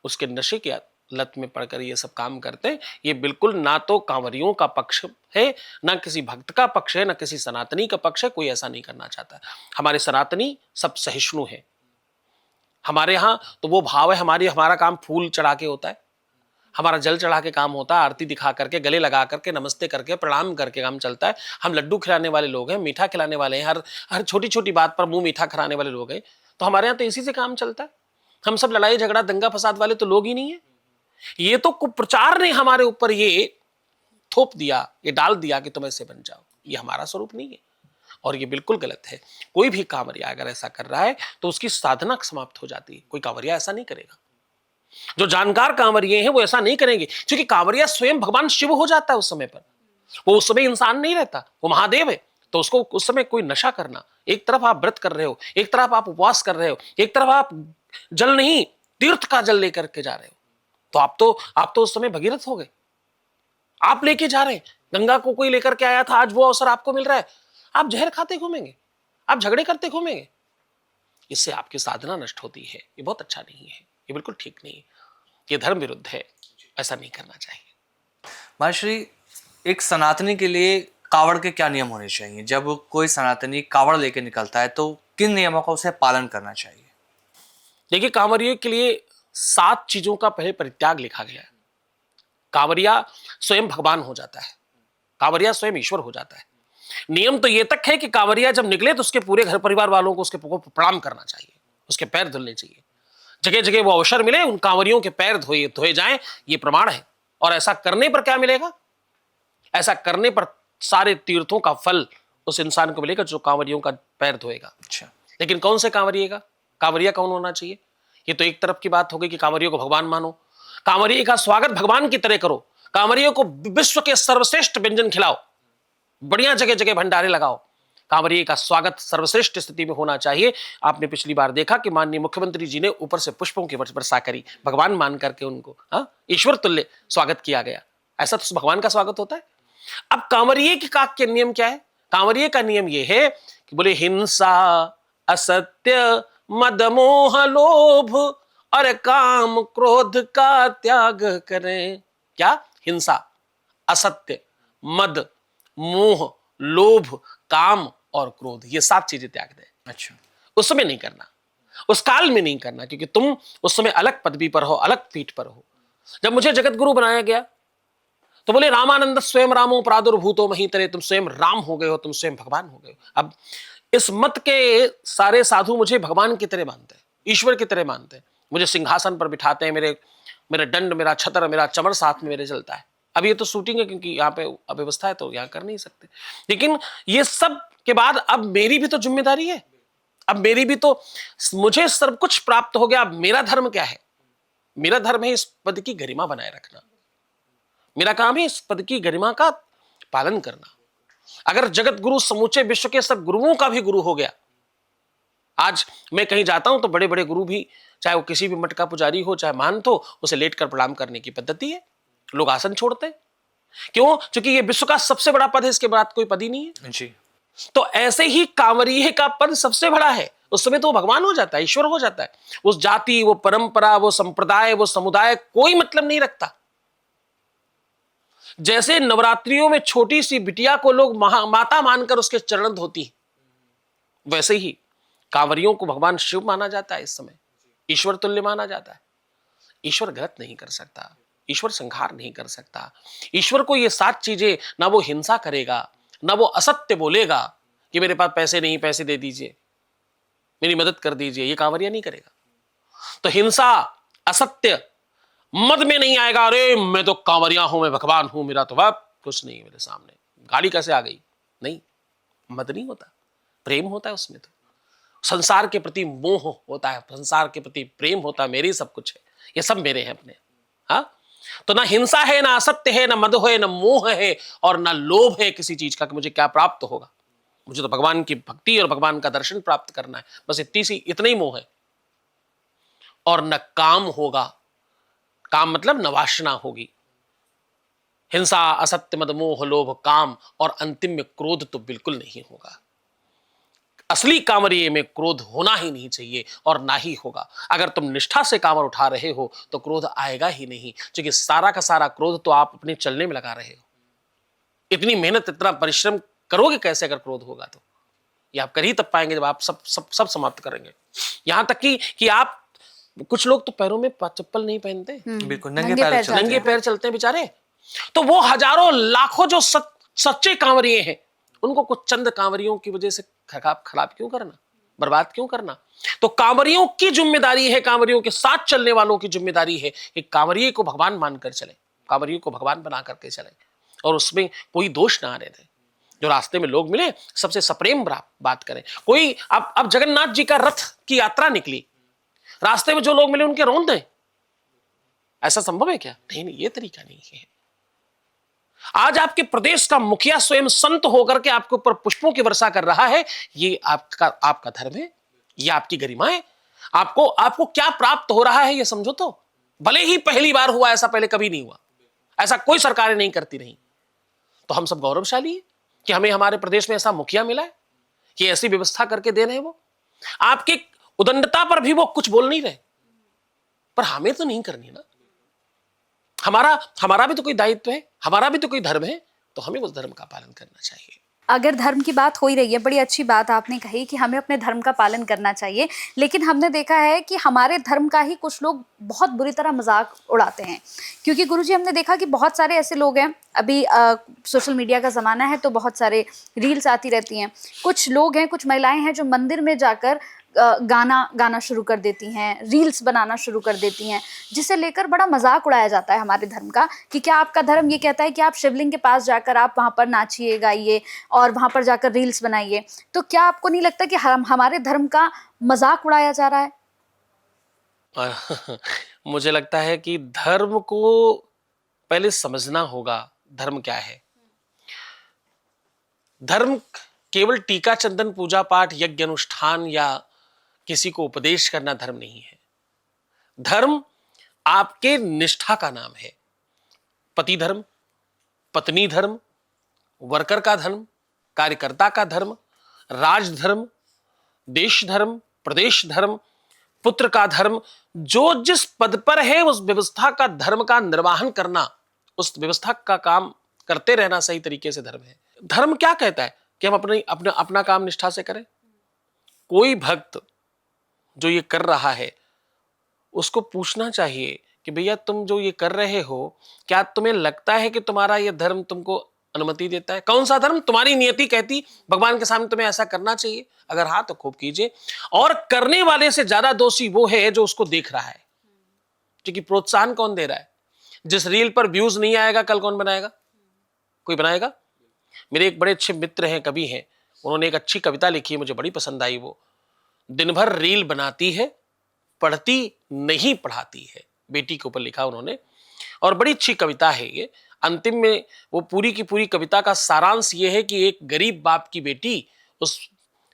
B: उसके नशे की लत में पड़कर ये सब काम करते हैं। ये बिल्कुल ना तो कांवरियों का पक्ष है, ना किसी भक्त का पक्ष है, ना किसी सनातनी का पक्ष है। कोई ऐसा नहीं करना चाहता। हमारे सनातनी सब सहिष्णु है। हमारे यहाँ तो वो भाव है, हमारा काम फूल चढ़ा के होता है। हमारा जल चढ़ा के काम होता है, आरती दिखा करके, गले लगा करके, नमस्ते करके, प्रणाम करके काम चलता है। हम लड्डू खिलाने वाले लोग हैं, मीठा खिलाने वाले हैं, हर हर छोटी छोटी बात पर मुंह मीठा कराने वाले लोग हैं। तो हमारे यहाँ तो इसी से काम चलता है। हम सब लड़ाई झगड़ा दंगा फसाद वाले तो लोग ही नहीं है। ये तो कुप्रचार ने हमारे ऊपर ये थोप दिया, ये डाल दिया कि तुम ऐसे बन जाओ। ये हमारा स्वरूप नहीं है और ये बिल्कुल गलत है। कोई भी कांवरिया अगर ऐसा कर रहा है तो उसकी साधना समाप्त हो जाती है। कोई कांवरिया ऐसा नहीं करेगा। जो जानकार कांवरिये हैं वो ऐसा नहीं करेंगे, क्योंकि कांवरिया स्वयं भगवान शिव हो जाता है उस समय पर। वो उस समय इंसान नहीं रहता, वो महादेव है। तो उसको उस समय कोई नशा करना, एक तरफ आप व्रत कर रहे हो, एक तरफ आप उपवास कर रहे हो, एक तरफ आप जल नहीं तीर्थ का जल लेकर के जा रहे हो, तो आप तो उस समय भगीरथ हो गए। आप लेके जा रहे हैं, गंगा को कोई लेकर के आया था, आज वो अवसर आपको मिल रहा है, आप जहर खाते घूमेंगे, आप झगड़े करते घूमेंगे। इससे आपकी साधना नष्ट होती है। ये बहुत अच्छा नहीं है, ये बिल्कुल ठीक नहीं है, ये धर्म विरुद्ध है, ऐसा नहीं करना चाहिए।
C: महर्षि, एक सनातनी के लिए कावड़ के क्या नियम होने चाहिए? जब कोई सनातनी कावड़ लेके निकलता है तो किन नियमों का उसे पालन करना चाहिए?
B: देखिए, कांवरिये के लिए 7 चीजों का पहले परित्याग लिखा गया है। कांवरिया स्वयं भगवान हो जाता है, कांवरिया स्वयं ईश्वर हो जाता है। नियम तो ये तक है कि कांवरिया जब निकले तो उसके पूरे घर परिवार वालों को उसके प्रणाम करना चाहिए, उसके पैर धुलने चाहिए। जगह जगह वो अवसर मिले, उन कांवरियों के पैर धोए जाएं, ये प्रमाण है। और ऐसा करने पर क्या मिलेगा? ऐसा करने पर सारे तीर्थों का फल उस इंसान को मिलेगा जो कांवरियों का पैर धोएगा।
C: अच्छा,
B: लेकिन कौन से कांवरिये का? कांवरिया कौन होना चाहिए? ये तो एक तरफ की बात हो गई कि कांवरियों को भगवान मानो, कांवरिये का स्वागत भगवान की तरह करो, कांवरियों को विश्व के सर्वश्रेष्ठ व्यंजन खिलाओ, बढ़िया जगह जगह भंडारे लगाओ। कांवरिये का स्वागत सर्वश्रेष्ठ स्थिति में होना चाहिए। आपने पिछली बार देखा कि माननीय मुख्यमंत्री जी ने ऊपर से पुष्पों की वर्षा करी, भगवान मान करके उनको ईश्वर तुल्य स्वागत किया गया। ऐसा तो भगवान का स्वागत होता है। अब कांवरिये के नियम क्या है? कांवरिये का नियम यह है कि बोले हिंसा, असत्य, मद मोह लोभ और काम क्रोध का त्याग करें। क्या? हिंसा, असत्य, मद, मोह, लोभ, काम और क्रोध, ये 7 चीजें त्याग दें।
C: अच्छा,
B: उस समय नहीं करना, उस काल में नहीं करना, क्योंकि तुम उस समय अलग पदवी पर हो, अलग पीठ पर हो। जब मुझे जगत गुरु बनाया गया तो बोले रामानंद स्वयं रामो प्रादुर्भूतो महीतरे, तुम स्वयं राम हो गए हो, तुम स्वयं भगवान हो गए हो। अब इस मत के सारे साधु मुझे भगवान की तरह मानते हैं, ईश्वर की तरह मानते हैं। मुझे सिंहासन पर बिठाते हैं, मेरे दंड, मेरा छत्र, मेरा चमर साथ में मेरे चलता है। अब ये तो शूटिंग है, क्योंकि यहाँ पे अव्यवस्था है तो यहाँ कर नहीं सकते। लेकिन ये सब के बाद अब मेरी भी तो जिम्मेदारी है, अब मेरी भी तो, मुझे सब कुछ प्राप्त हो गया। अब मेरा धर्म क्या है? मेरा धर्म है इस पद की गरिमा बनाए रखना। मेरा काम है इस पद की गरिमा का पालन करना। अगर जगत गुरु समूचे विश्व के सब गुरुओं का भी गुरु हो गया, आज मैं कहीं जाता हूं तो बड़े बड़े गुरु भी, चाहे वो किसी भी मठ का पुजारी हो, चाहे महंत हो, उसे लेटकर प्रणाम करने की पद्धति है। लोग आसन छोड़ते हैं, क्यों? क्योंकि ये विश्व का सबसे बड़ा पद है, इसके बाद कोई पद ही नहीं है
C: जी।
B: तो ऐसे ही कांवरिये का पद सबसे बड़ा है। उस समय तो वो भगवान हो जाता है, ईश्वर हो जाता है। उस जाति, वो परंपरा, वो संप्रदाय, वो समुदाय कोई मतलब नहीं रखता। जैसे नवरात्रियों में छोटी सी बिटिया को लोग माता मानकर उसके चरण धोती, वैसे ही कांवरियों को भगवान शिव माना जाता है। इस समय ईश्वर तुल्य माना जाता है। ईश्वर गलत नहीं कर सकता, ईश्वर संहार नहीं कर सकता। ईश्वर को ये 7 चीजें, ना वो हिंसा करेगा, ना वो असत्य बोलेगा कि मेरे पास पैसे नहीं, पैसे दे दीजिए, मेरी मदद कर दीजिए, ये कांवरिया नहीं करेगा। तो हिंसा, असत्य, मद में नहीं आएगा। अरे मैं तो कांवरिया हूं, मैं भगवान हूं, मेरा तो बाप कुछ नहीं है मेरे सामने, गाड़ी कैसे आ गई? नहीं, मद नहीं होता, प्रेम होता है उसमें। तो संसार के प्रति मोह होता है, संसार के प्रति प्रेम होता है, मेरे सब कुछ है, ये सब मेरे हैं अपने। हाँ, तो ना हिंसा है, ना असत्य है, ना मद है, ना मोह है, और ना लोभ है किसी चीज का कि मुझे क्या प्राप्त होगा। मुझे तो भगवान की भक्ति और भगवान का दर्शन प्राप्त करना है, बस इतना ही मोह है। और न काम होगा, काम मतलब न वासना होगी। हिंसा, असत्य, मद, मोह, लोभ, काम, और अंतिम में क्रोध तो बिल्कुल नहीं होगा। असली कांवरिये में क्रोध होना ही नहीं चाहिए और ना ही होगा। अगर तुम निष्ठा से कांवर उठा रहे हो तो क्रोध आएगा ही नहीं, क्योंकि सारा का सारा क्रोध तो आप अपने चलने में लगा रहे हो। इतनी मेहनत, इतना परिश्रम करोगे कैसे अगर क्रोध होगा? तो ये आप कर ही तब पाएंगे जब आप सब समाप्त करेंगे। यहां तक कि आप कुछ लोग तो पैरों में चप्पल नहीं पहनते,
C: बिल्कुल नंगे
A: नंगे
C: पैर
A: पैर
C: चलते
B: नंगे
C: हैं।
B: पैर चलते हैं बेचारे। तो वो हजारों लाखों जो सच्चे कांवरिए हैं, उनको कुछ चंद कांवरियों की वजह से खराब क्यों करना, बर्बाद क्यों करना। तो कांवरियों की जिम्मेदारी है, कांवरियों के साथ चलने वालों की जिम्मेदारी है कि कांवरिये को भगवान मानकर चले, कांवरियों को भगवान बना करके चले, और उसमें कोई दोष ना आने दें। जो रास्ते में लोग मिले सबसे सप्रेम बात करें। कोई अब जगन्नाथ जी का रथ की यात्रा निकली, रास्ते में जो लोग मिले उनके रौंद दें, ऐसा संभव है क्या? नहीं, ये तरीका नहीं है। आज आपके प्रदेश का मुखिया स्वयं संत होकर के आपके ऊपर पुष्पों की वर्षा कर रहा है, ये आपका धर्म है, ये आपकी गरिमा है। आपको क्या प्राप्त हो रहा है ये समझो तो। भले ही पहली बार हुआ, ऐसा पहले कभी नहीं हुआ, ऐसा कोई सरकारें नहीं करती रही। तो हम सब गौरवशाली है कि हमें हमारे प्रदेश में ऐसा मुखिया मिला है कि ऐसी व्यवस्था करके दे रहे हैं। वो आपकी उदंडता पर भी वो कुछ बोल नहीं रहे, पर हमें तो नहीं करनी ना। हमारा भी तो कोई दायित्व है, हमारा भी तो कोई धर्म है, तो हमें उस धर्म का पालन करना चाहिए।
A: अगर धर्म की बात हो ही रही है, बड़ी अच्छी बात आपने कही कि हमें अपने धर्म का पालन करना चाहिए, लेकिन हमने देखा है कि हमारे धर्म का ही कुछ लोग बहुत बुरी तरह मजाक उड़ाते हैं। क्योंकि गुरुजी हमने देखा कि बहुत सारे ऐसे लोग हैं, अभी सोशल मीडिया का ज़माना है तो बहुत सारे रील्स आती रहती हैं। कुछ लोग हैं, कुछ महिलाएं हैं जो मंदिर में जाकर गाना शुरू कर देती हैं, रील्स बनाना शुरू कर देती हैं, जिसे लेकर बड़ा मजाक उड़ाया जाता है हमारे धर्म का कि क्या आपका धर्म ये कहता है कि आप शिवलिंग के पास जाकर आप वहाँ पर नाचिए, गाइए और वहाँ पर जाकर रील्स बनाइए। तो क्या आपको नहीं लगता कि हमारे धर्म का मजाक उड़ाया जा रहा है?
B: मुझे लगता है कि धर्म को पहले समझना होगा, धर्म क्या है। धर्म केवल टीका चंदन पूजा पाठ यज्ञ अनुष्ठान या किसी को उपदेश करना धर्म नहीं है। धर्म आपके निष्ठा का नाम है। पति धर्म, पत्नी धर्म, वर्कर का धर्म, कार्यकर्ता का धर्म, राज धर्म, देश धर्म, प्रदेश धर्म, पुत्र का धर्म। जो जिस पद पर है उस व्यवस्था का धर्म का निर्वहन करना, उस व्यवस्था का काम करते रहना सही तरीके से धर्म है। धर्म क्या कहता है कि हम अपना काम निष्ठा से करें। कोई भक्त जो ये कर रहा है उसको पूछना चाहिए कि भैया तुम जो ये कर रहे हो, क्या तुम्हें लगता है कि तुम्हारा ये धर्म तुमको अनुमति देता है? कौन सा धर्म? तुम्हारी नियति कहती भगवान के सामने तुम्हें ऐसा करना चाहिए? अगर हाँ तो खूब कीजिए। और करने वाले से ज्यादा दोषी वो है जो उसको देख रहा है, क्योंकि प्रोत्साहन कौन दे रहा है? जिस रील पर व्यूज नहीं आएगा कल कौन बनाएगा? कोई बनाएगा। मेरे एक बड़े अच्छे मित्र हैं, कवि हैं, उन्होंने एक अच्छी कविता लिखी है, मुझे बड़ी पसंद आई। वो दिन भर रील बनाती है, पढ़ती नहीं पढ़ाती है, बेटी के ऊपर लिखा उन्होंने, और बड़ी अच्छी कविता है ये। अंतिम में वो पूरी की पूरी कविता का सारांश ये है कि एक गरीब बाप की बेटी, उस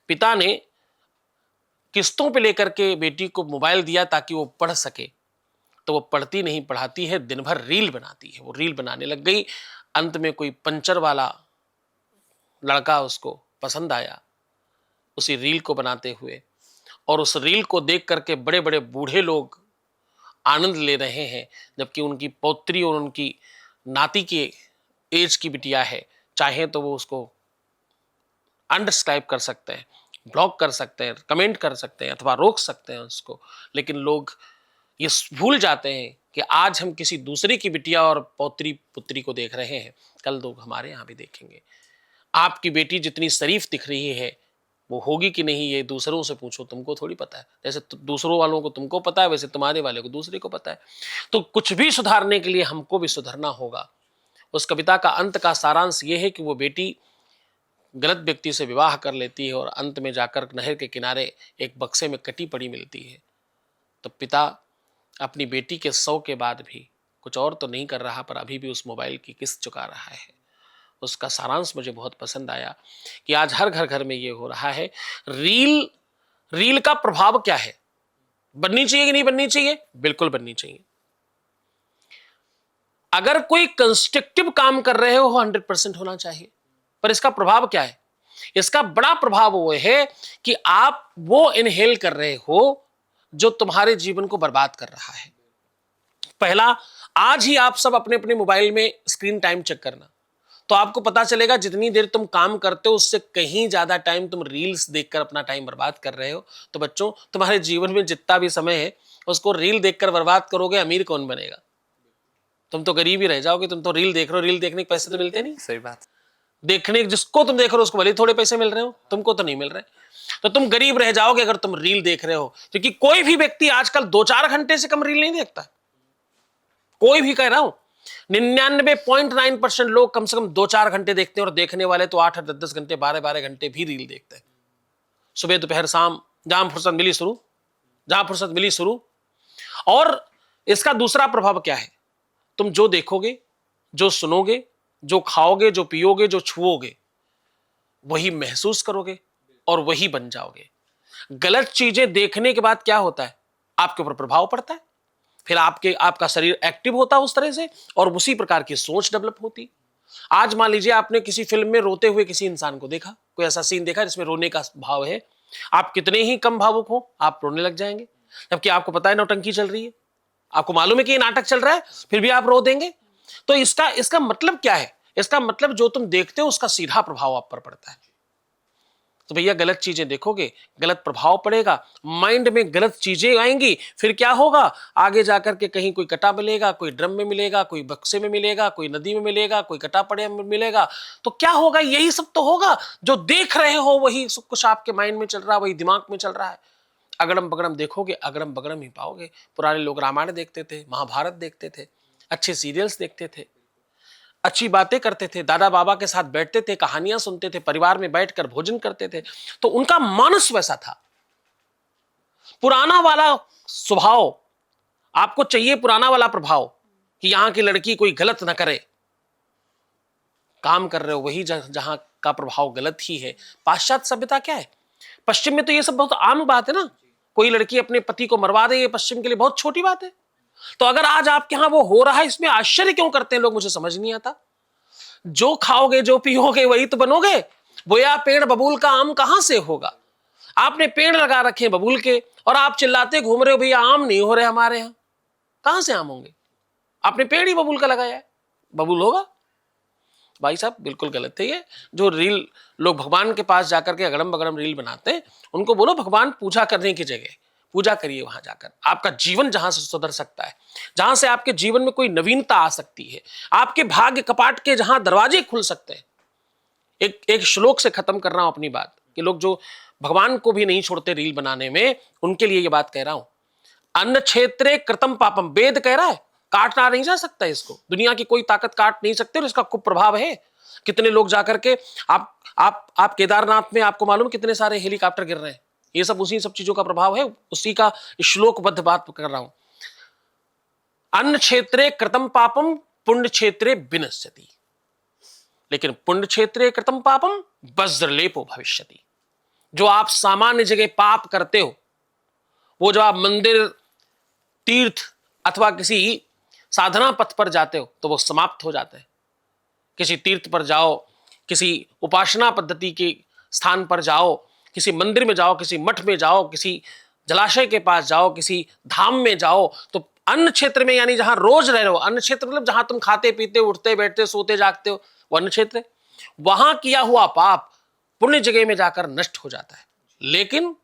B: पिता ने किस्तों पे लेकर के बेटी को मोबाइल दिया ताकि वो पढ़ सके, तो वो पढ़ती नहीं पढ़ाती है, दिन भर रील बनाती है। वो रील बनाने लग गई। अंत में कोई पंचर वाला लड़का उसको पसंद आया उसी रील को बनाते हुए, और उस रील को देख करके बड़े बड़े बूढ़े लोग आनंद ले रहे हैं, जबकि उनकी पौत्री और उनकी नाती की एज की बिटिया है। चाहे तो वो उसको अनसब्सक्राइब कर सकते हैं, ब्लॉक कर सकते हैं, कमेंट कर सकते हैं, अथवा रोक सकते हैं उसको। लेकिन लोग ये भूल जाते हैं कि आज हम किसी दूसरे की बिटिया और पौत्री पुत्री को देख रहे हैं, कल लोग हमारे यहाँ भी देखेंगे। आपकी बेटी जितनी शरीफ दिख रही है वो होगी कि नहीं ये दूसरों से पूछो, तुमको थोड़ी पता है। जैसे दूसरों वालों को तुमको पता है, वैसे तुम्हारे वाले को दूसरे को पता है। तो कुछ भी सुधारने के लिए हमको भी सुधरना होगा। उस कविता का अंत का सारांश ये है कि वो बेटी गलत व्यक्ति से विवाह कर लेती है और अंत में जाकर नहर के किनारे एक बक्से में कटी पड़ी मिलती है। तो पिता अपनी बेटी के 100 के बाद भी कुछ और तो नहीं कर रहा, पर अभी भी उस मोबाइल की किस्त चुका रहा है। उसका सारांश मुझे बहुत पसंद आया कि आज हर घर में ये हो रहा है। रील का प्रभाव क्या है? बननी चाहिए कि नहीं बननी चाहिए? बिल्कुल बननी चाहिए। अगर कोई कंस्ट्रक्टिव काम कर रहे हो 100% होना चाहिए। पर इसका प्रभाव क्या है? इसका बड़ा प्रभाव वो है कि आप वो इनहेल कर रहे हो जो तुम्हारे जीवन को बर्बाद कर रहा है। पहला, आज ही आप सब अपने अपने मोबाइल में स्क्रीन टाइम चेक करना, तो आपको पता चलेगा जितनी देर तुम काम करते हो उससे कहीं ज्यादा टाइम तुम रील्स देखकर अपना टाइम बर्बाद कर रहे हो। तो बच्चों, तुम्हारे जीवन में जितना भी समय है उसको रील देखकर बर्बाद करोगे, अमीर कौन बनेगा? तुम तो गरीब ही रह जाओगे। तुम तो रील देख रहे हो, रील देखने के पैसे तो मिलते नहीं।
C: सही बात।
B: देखने जिसको तुम देख रहे हो उसको भले थोड़े पैसे मिल रहे हो, तुमको तो नहीं मिल रहे। तो तुम गरीब रह जाओगे अगर तुम रील देख रहे हो, क्योंकि कोई भी व्यक्ति आजकल 2-4 घंटे से कम रील नहीं देखता। कोई भी, कह रहा हूं 99.9% लोग कम से कम 2-4 घंटे देखते हैं, और देखने वाले तो 8-8, 10-10 घंटे, 12-12 घंटे भी रील देखते हैं। सुबह दोपहर शाम, जहां फुर्सत मिली शुरू। और इसका दूसरा प्रभाव क्या है? तुम जो देखोगे, जो सुनोगे, जो खाओगे, जो पियोगे, जो छुओगे, वही महसूस करोगे और वही बन जाओगे। गलत चीजें देखने के बाद क्या होता है? आपके ऊपर प्रभाव पड़ता है, फिर आपका शरीर एक्टिव होता है उस तरह से, और उसी प्रकार की सोच डेवलप होती। आज मान लीजिए आपने किसी फिल्म में रोते हुए किसी इंसान को देखा, कोई ऐसा सीन देखा जिसमें रोने का भाव है, आप कितने ही कम भावुक हो, आप रोने लग जाएंगे, जबकि आपको पता है नौटंकी चल रही है, आपको मालूम है कि ये नाटक चल रहा है, फिर भी आप रो देंगे। तो इसका मतलब क्या है? इसका मतलब जो तुम देखते हो उसका सीधा प्रभाव आप पर पड़ता है। तो भैया गलत चीजें देखोगे, गलत प्रभाव पड़ेगा, माइंड में गलत चीजें आएंगी, फिर क्या होगा? आगे जाकर के कहीं कोई कटा मिलेगा, कोई ड्रम में मिलेगा, कोई बक्से में मिलेगा, कोई नदी में मिलेगा, कोई कटा पड़े में मिलेगा। तो क्या होगा? यही सब तो होगा। जो देख रहे हो वही सब कुछ आपके माइंड में चल रहा है, वही दिमाग में चल रहा है। अगड़म बगड़म देखोगे, अगड़म बगड़म ही पाओगे। पुराने लोग रामायण देखते थे, महाभारत देखते थे, अच्छे सीरियल्स देखते थे, अच्छी बातें करते थे, दादा बाबा के साथ बैठते थे, कहानियां सुनते थे, परिवार में बैठकर भोजन करते थे, तो उनका मानस वैसा था। पुराना वाला स्वभाव आपको चाहिए, पुराना वाला प्रभाव कि यहां की लड़की कोई गलत ना करे। काम कर रहे हो वही जहां का प्रभाव गलत ही है। पाश्चात्य सभ्यता क्या है? पश्चिम में तो ये सब बहुत आम बात है ना। कोई लड़की अपने पति को मरवा दे, ये पश्चिम के लिए बहुत छोटी बात है। तो अगर आज आपके यहां वो हो रहा है, इसमें आश्चर्य क्यों करते हैं लोग? मुझे समझ नहीं आता। जो खाओगे, जो पियोगे, वही तो बनोगे। बोया पेड़ बबूल का आम कहां से होगा? आपने पेड़ लगा रखे हैं बबूल के, और आप चिल्लाते घूम रहे हो भैया आम नहीं हो रहे हमारे यहां। कहां से आम होंगे? आपने पेड़ ही बबूल का लगाया है, बबूल होगा? भाई साहब बिल्कुल गलत है ये। जो रील लोग भगवान के पास जाकर के अगड़म बगड़म रील बनाते हैं, उनको बोलो भगवान पूजा करने की जगह पूजा करिए। वहां जाकर आपका जीवन जहां से सुधर सकता है, जहां से आपके जीवन में कोई नवीनता आ सकती है, आपके भाग्य कपाट के जहां दरवाजे खुल सकते हैं। एक श्लोक से खत्म कर रहा हूं अपनी बात, कि लोग जो भगवान को भी नहीं छोड़ते रील बनाने में, उनके लिए ये बात कह रहा हूं। अन्न क्षेत्रे कृतम पापम, वेद कह रहा है, काटना नहीं जा सकता इसको। दुनिया की कोई ताकत काट नहीं सकते, और इसका कुप्रभाव है। कितने लोग जाकर के आप केदारनाथ में, आपको मालूम कितने सारे हेलीकॉप्टर गिर रहे हैं? ये सब उसी सब चीजों का प्रभाव है, उसी का श्लोकबद्ध बात कर रहा हूं। अन्न क्षेत्रे कृतम पापम पुण्य क्षेत्रे विनश्यति, लेकिन पुण्य क्षेत्रे कृतम पापम वज्रलेपो भविष्यति। जो आप सामान्य जगह पाप करते हो, वो जो आप मंदिर, तीर्थ अथवा किसी साधना पथ पर जाते हो, तो वो समाप्त हो जाते हैं। किसी तीर्थ पर जाओ, किसी उपासना पद्धति के स्थान पर जाओ, किसी मंदिर में जाओ, किसी मठ में जाओ, किसी जलाशय के पास जाओ, किसी धाम में जाओ, तो अन्न क्षेत्र में, यानी जहां रोज रह रहे हो, अन्न क्षेत्र मतलब जहां तुम खाते पीते उठते बैठते सोते जागते हो, वो अन्न क्षेत्र है। वहां किया हुआ पाप पुण्य जगह में जाकर नष्ट हो जाता है। लेकिन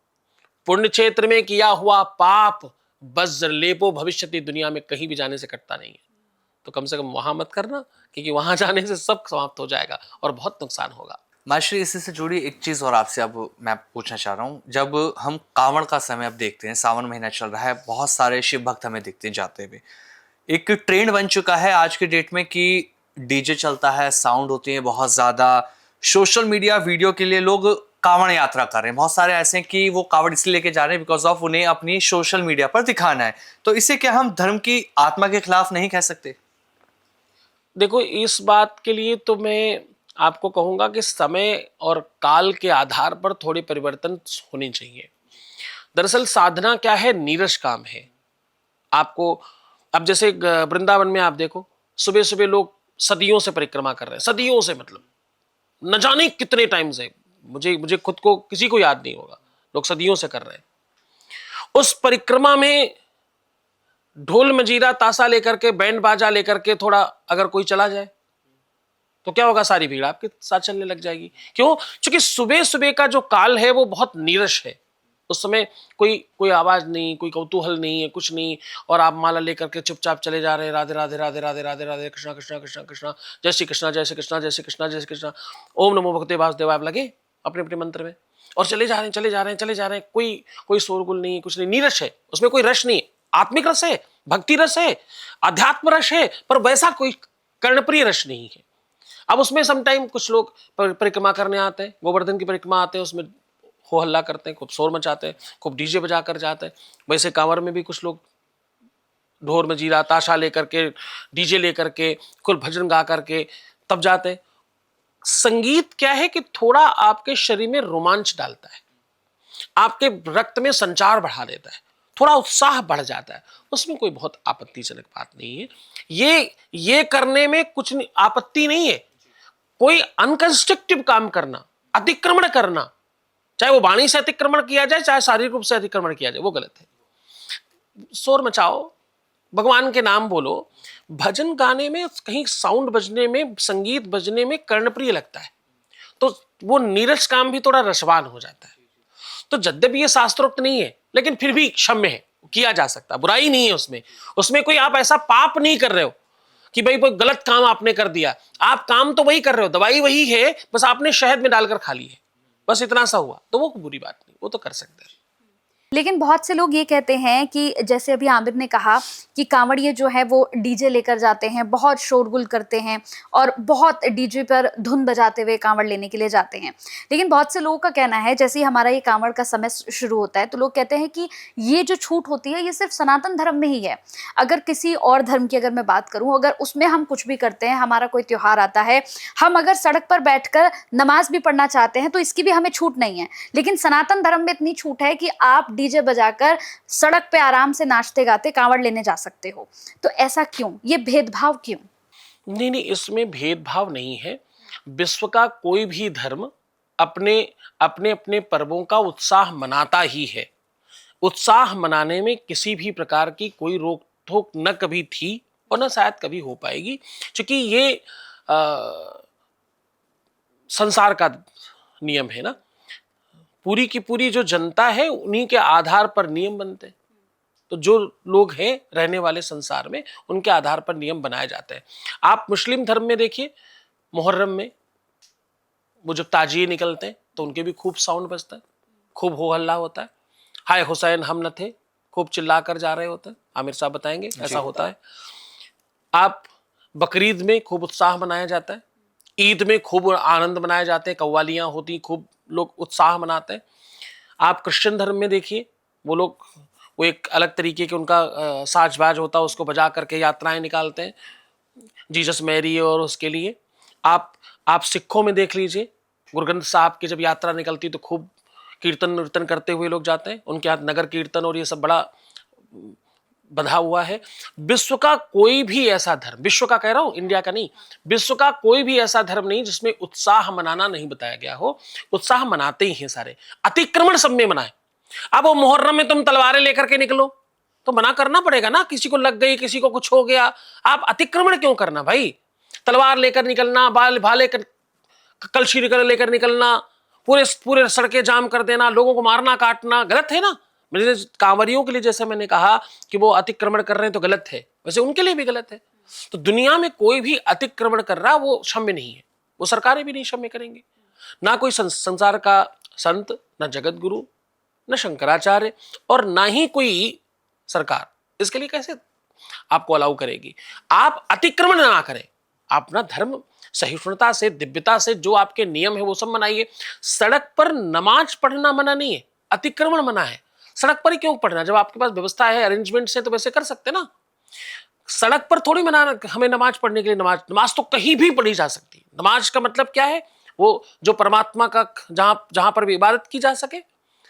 B: पुण्य क्षेत्र में किया हुआ पाप वज्रलेपो भविष्यति, दुनिया में कहीं भी जाने से कटता नहीं है। तो कम से कम वहां मत करना, क्योंकि वहां जाने से सब समाप्त हो जाएगा और बहुत नुकसान होगा।
C: मास्टर, इसी से जुड़ी एक चीज़ और आपसे अब मैं पूछना चाह रहा हूँ। जब हम कांवड़ का समय अब देखते हैं, सावन महीना चल रहा है, बहुत सारे शिव भक्त हमें दिखते हैं जाते हुए। एक ट्रेंड बन चुका है आज के डेट में कि डीजे चलता है, साउंड होती है बहुत ज़्यादा, सोशल मीडिया वीडियो के लिए लोग कांवड़ यात्रा कर रहे हैं। बहुत सारे ऐसे हैं कि वो कांवड़ इसलिए लेके जा रहे हैं बिकॉज ऑफ उन्हें अपनी सोशल मीडिया पर दिखाना है। तो इसे क्या हम धर्म की आत्मा के खिलाफ नहीं कह सकते?
B: देखो, इस बात के लिए तो मैं आपको कहूंगा कि समय और काल के आधार पर थोड़े परिवर्तन होने चाहिए। दरअसल साधना क्या है? नीरस काम है। आपको अब जैसे वृंदावन में आप देखो, सुबह सुबह लोग सदियों से परिक्रमा कर रहे हैं, सदियों से, मतलब न जाने कितने टाइम से, मुझे खुद को किसी को याद नहीं होगा, लोग सदियों से कर रहे हैं। उस परिक्रमा में ढोल मजीरा ताशा लेकर के, बैंड बाजा लेकर के थोड़ा अगर कोई चला जाए तो क्या होगा? सारी भीड़ आपके साथ चलने लग जाएगी। क्यों? क्योंकि सुबह सुबह का जो काल है वो बहुत नीरस है। उस समय कोई कोई आवाज नहीं, कोई कौतूहल नहीं है, कुछ नहीं, और आप माला लेकर के चुपचाप चले जा रहे हैं, राधे राधे राधे राधे राधे राधे, कृष्णा कृष्णा कृष्णा कृष्णा, जय श्री कृष्णा जय श्री कृष्णा जय श्री कृष्णा जय श्री कृष्णा, ओम नमो भगवते वासुदेवाय, आप लगे अपने अपने मंत्र में और चले जा रहे हैं चले जा रहे हैं चले जा रहे हैं। कोई कोई शोरगुल नहीं, कुछ नहीं, नीरस है, उसमें कोई रस नहीं है। आत्मिक रस है, भक्ति रस है, अध्यात्म रस है, पर वैसा कोई कर्णप्रिय रस नहीं है। अब उसमें समटाइम कुछ लोग परिक्रमा करने आते हैं, गोवर्धन की परिक्रमा आते हैं, उसमें हो हल्ला करते हैं, खूब शोर मचाते हैं, खूब डीजे बजा कर जाते हैं। वैसे कांवर में भी कुछ लोग ढोर मजीरा ताशा लेकर के, डीजे लेकर के, कुल भजन गा करके तब जाते हैं। संगीत क्या है कि थोड़ा आपके शरीर में रोमांच डालता है, आपके रक्त में संचार बढ़ा देता है, थोड़ा उत्साह बढ़ जाता है, उसमें कोई बहुत आपत्तिजनक बात नहीं है। ये करने में कुछ नहीं, आपत्ति नहीं है। कोई अनकंस्ट्रक्टिव काम करना, अतिक्रमण करना, चाहे वो वाणी से अतिक्रमण किया जाए, चाहे शारीरिक रूप से अतिक्रमण किया जाए, वो गलत है। शोर मचाओ, भगवान के नाम बोलो, भजन गाने में कहीं साउंड बजने में, संगीत बजने में कर्णप्रिय लगता है, तो वो नीरस काम भी थोड़ा रसवान हो जाता है। तो यद्यपि ये शास्त्रोक्त नहीं है, लेकिन फिर भी क्षम्य है, किया जा सकता, बुराई नहीं है उसमें। उसमें कोई आप ऐसा पाप नहीं कर रहे हो कि भाई कोई गलत काम आपने कर दिया। आप काम तो वही कर रहे हो, दवाई वही है, बस आपने शहद में डालकर खा ली है, बस इतना सा हुआ, तो वो बुरी बात नहीं, वो तो कर सकते हैं।
A: लेकिन बहुत से लोग ये कहते हैं कि जैसे अभी आमिर ने कहा कि कांवड़िए जो है वो डीजे लेकर जाते हैं, बहुत शोरगुल करते हैं और बहुत डीजे पर धुन बजाते हुए कांवड़ लेने के लिए जाते हैं। लेकिन बहुत से लोगों का कहना है, जैसे ही हमारा ये कांवड़ का समय शुरू होता है तो लोग कहते हैं कि ये जो छूट होती है ये सिर्फ सनातन धर्म में ही है। अगर किसी और धर्म की अगर मैं बात करूँ, अगर उसमें हम कुछ भी करते हैं, हमारा कोई त्यौहार आता है, हम अगर सड़क पर बैठकर नमाज भी पढ़ना चाहते हैं तो इसकी भी हमें छूट नहीं है। लेकिन सनातन धर्म में इतनी छूट है कि आप डीजे बजाकर सड़क पे आराम से नाचते गाते कांवड़ लेने जा सकते हो। तो ऐसा क्यों, ये भेदभाव क्यों?
B: नहीं नहीं, इसमें भेदभाव नहीं है। विश्व का कोई भी धर्म अपने अपने अपने पर्वों का उत्साह मनाता ही है। उत्साह मनाने में किसी भी प्रकार की कोई रोक टोक न कभी थी और न शायद कभी हो पाएगी, क्योंकि ये संसार का नियम है ना। पूरी की पूरी जो जनता है उन्हीं के आधार पर नियम बनते हैं। तो जो लोग हैं रहने वाले संसार में, उनके आधार पर नियम बनाए जाते हैं। आप मुस्लिम धर्म में देखिए, मुहर्रम में वो जब ताजिए निकलते हैं तो उनके भी खूब साउंड बजता है, खूब हो हल्ला होता है, हाय हुसैन हम न थे, खूब चिल्ला कर जा रहे होते हैं। आमिर साहब बताएंगे, ऐसा होता है। आप बकरीद में खूब उत्साह मनाया जाता है, ईद में खूब आनंद मनाए जाते हैं, कव्वालियाँ होती, खूब लोग उत्साह मनाते हैं। आप क्रिश्चियन धर्म में देखिए, वो एक अलग तरीके के उनका साज-बाज होता है, उसको बजा करके यात्राएं निकालते हैं जीसस मैरी और उसके लिए। आप सिखों में देख लीजिए, गुरु ग्रंथ साहब की जब यात्रा निकलती तो खूब कीर्तन नृतन करते हुए लोग जाते हैं, उनके हाथ नगर कीर्तन और ये सब बड़ा बंधा हुआ है। विश्व का कोई भी ऐसा धर्म, विश्व का कह रहा हूं, इंडिया का नहीं, विश्व का कोई भी ऐसा धर्म नहीं जिसमें उत्साह मनाना नहीं बताया गया हो। उत्साह मनाते ही हैं सारे, अतिक्रमण सब में मनाए। अब वो मुहर्रम में तुम तलवारें लेकर के निकलो तो मना करना पड़ेगा ना, किसी को लग गई, किसी को कुछ हो गया, आप अतिक्रमण क्यों करना भाई? तलवार लेकर निकलना, भाले कलशी लेकर निकलना, पूरे सड़कें जाम कर देना, लोगों को मारना काटना गलत है ना। मेरे कांवरियों के लिए जैसे मैंने कहा कि वो अतिक्रमण कर रहे हैं तो गलत है, वैसे उनके लिए भी गलत है। तो दुनिया में कोई भी अतिक्रमण कर रहा वो क्षम्य नहीं है, वो सरकारें भी नहीं क्षम्य करेंगी, ना कोई संसार का संत, ना जगत गुरु, न शंकराचार्य और ना ही कोई सरकार इसके लिए कैसे आपको अलाउ करेगी। आप अतिक्रमण ना करें, अपना धर्म सहिष्णुता से, दिव्यता से, जो आपके नियम है वो सब मनाइए। सड़क पर नमाज पढ़ना मना नहीं है, अतिक्रमण मना है। सड़क पर ही क्यों पढ़ना, जब आपके पास व्यवस्था है, अरेंजमेंट है, तो वैसे कर सकते ना। सड़क पर थोड़ी मना हमें नमाज पढ़ने के लिए। नमाज तो कहीं भी पढ़ी जा सकती है। नमाज का मतलब क्या है? वो जो परमात्मा का जहां पर भी इबादत की जा सके,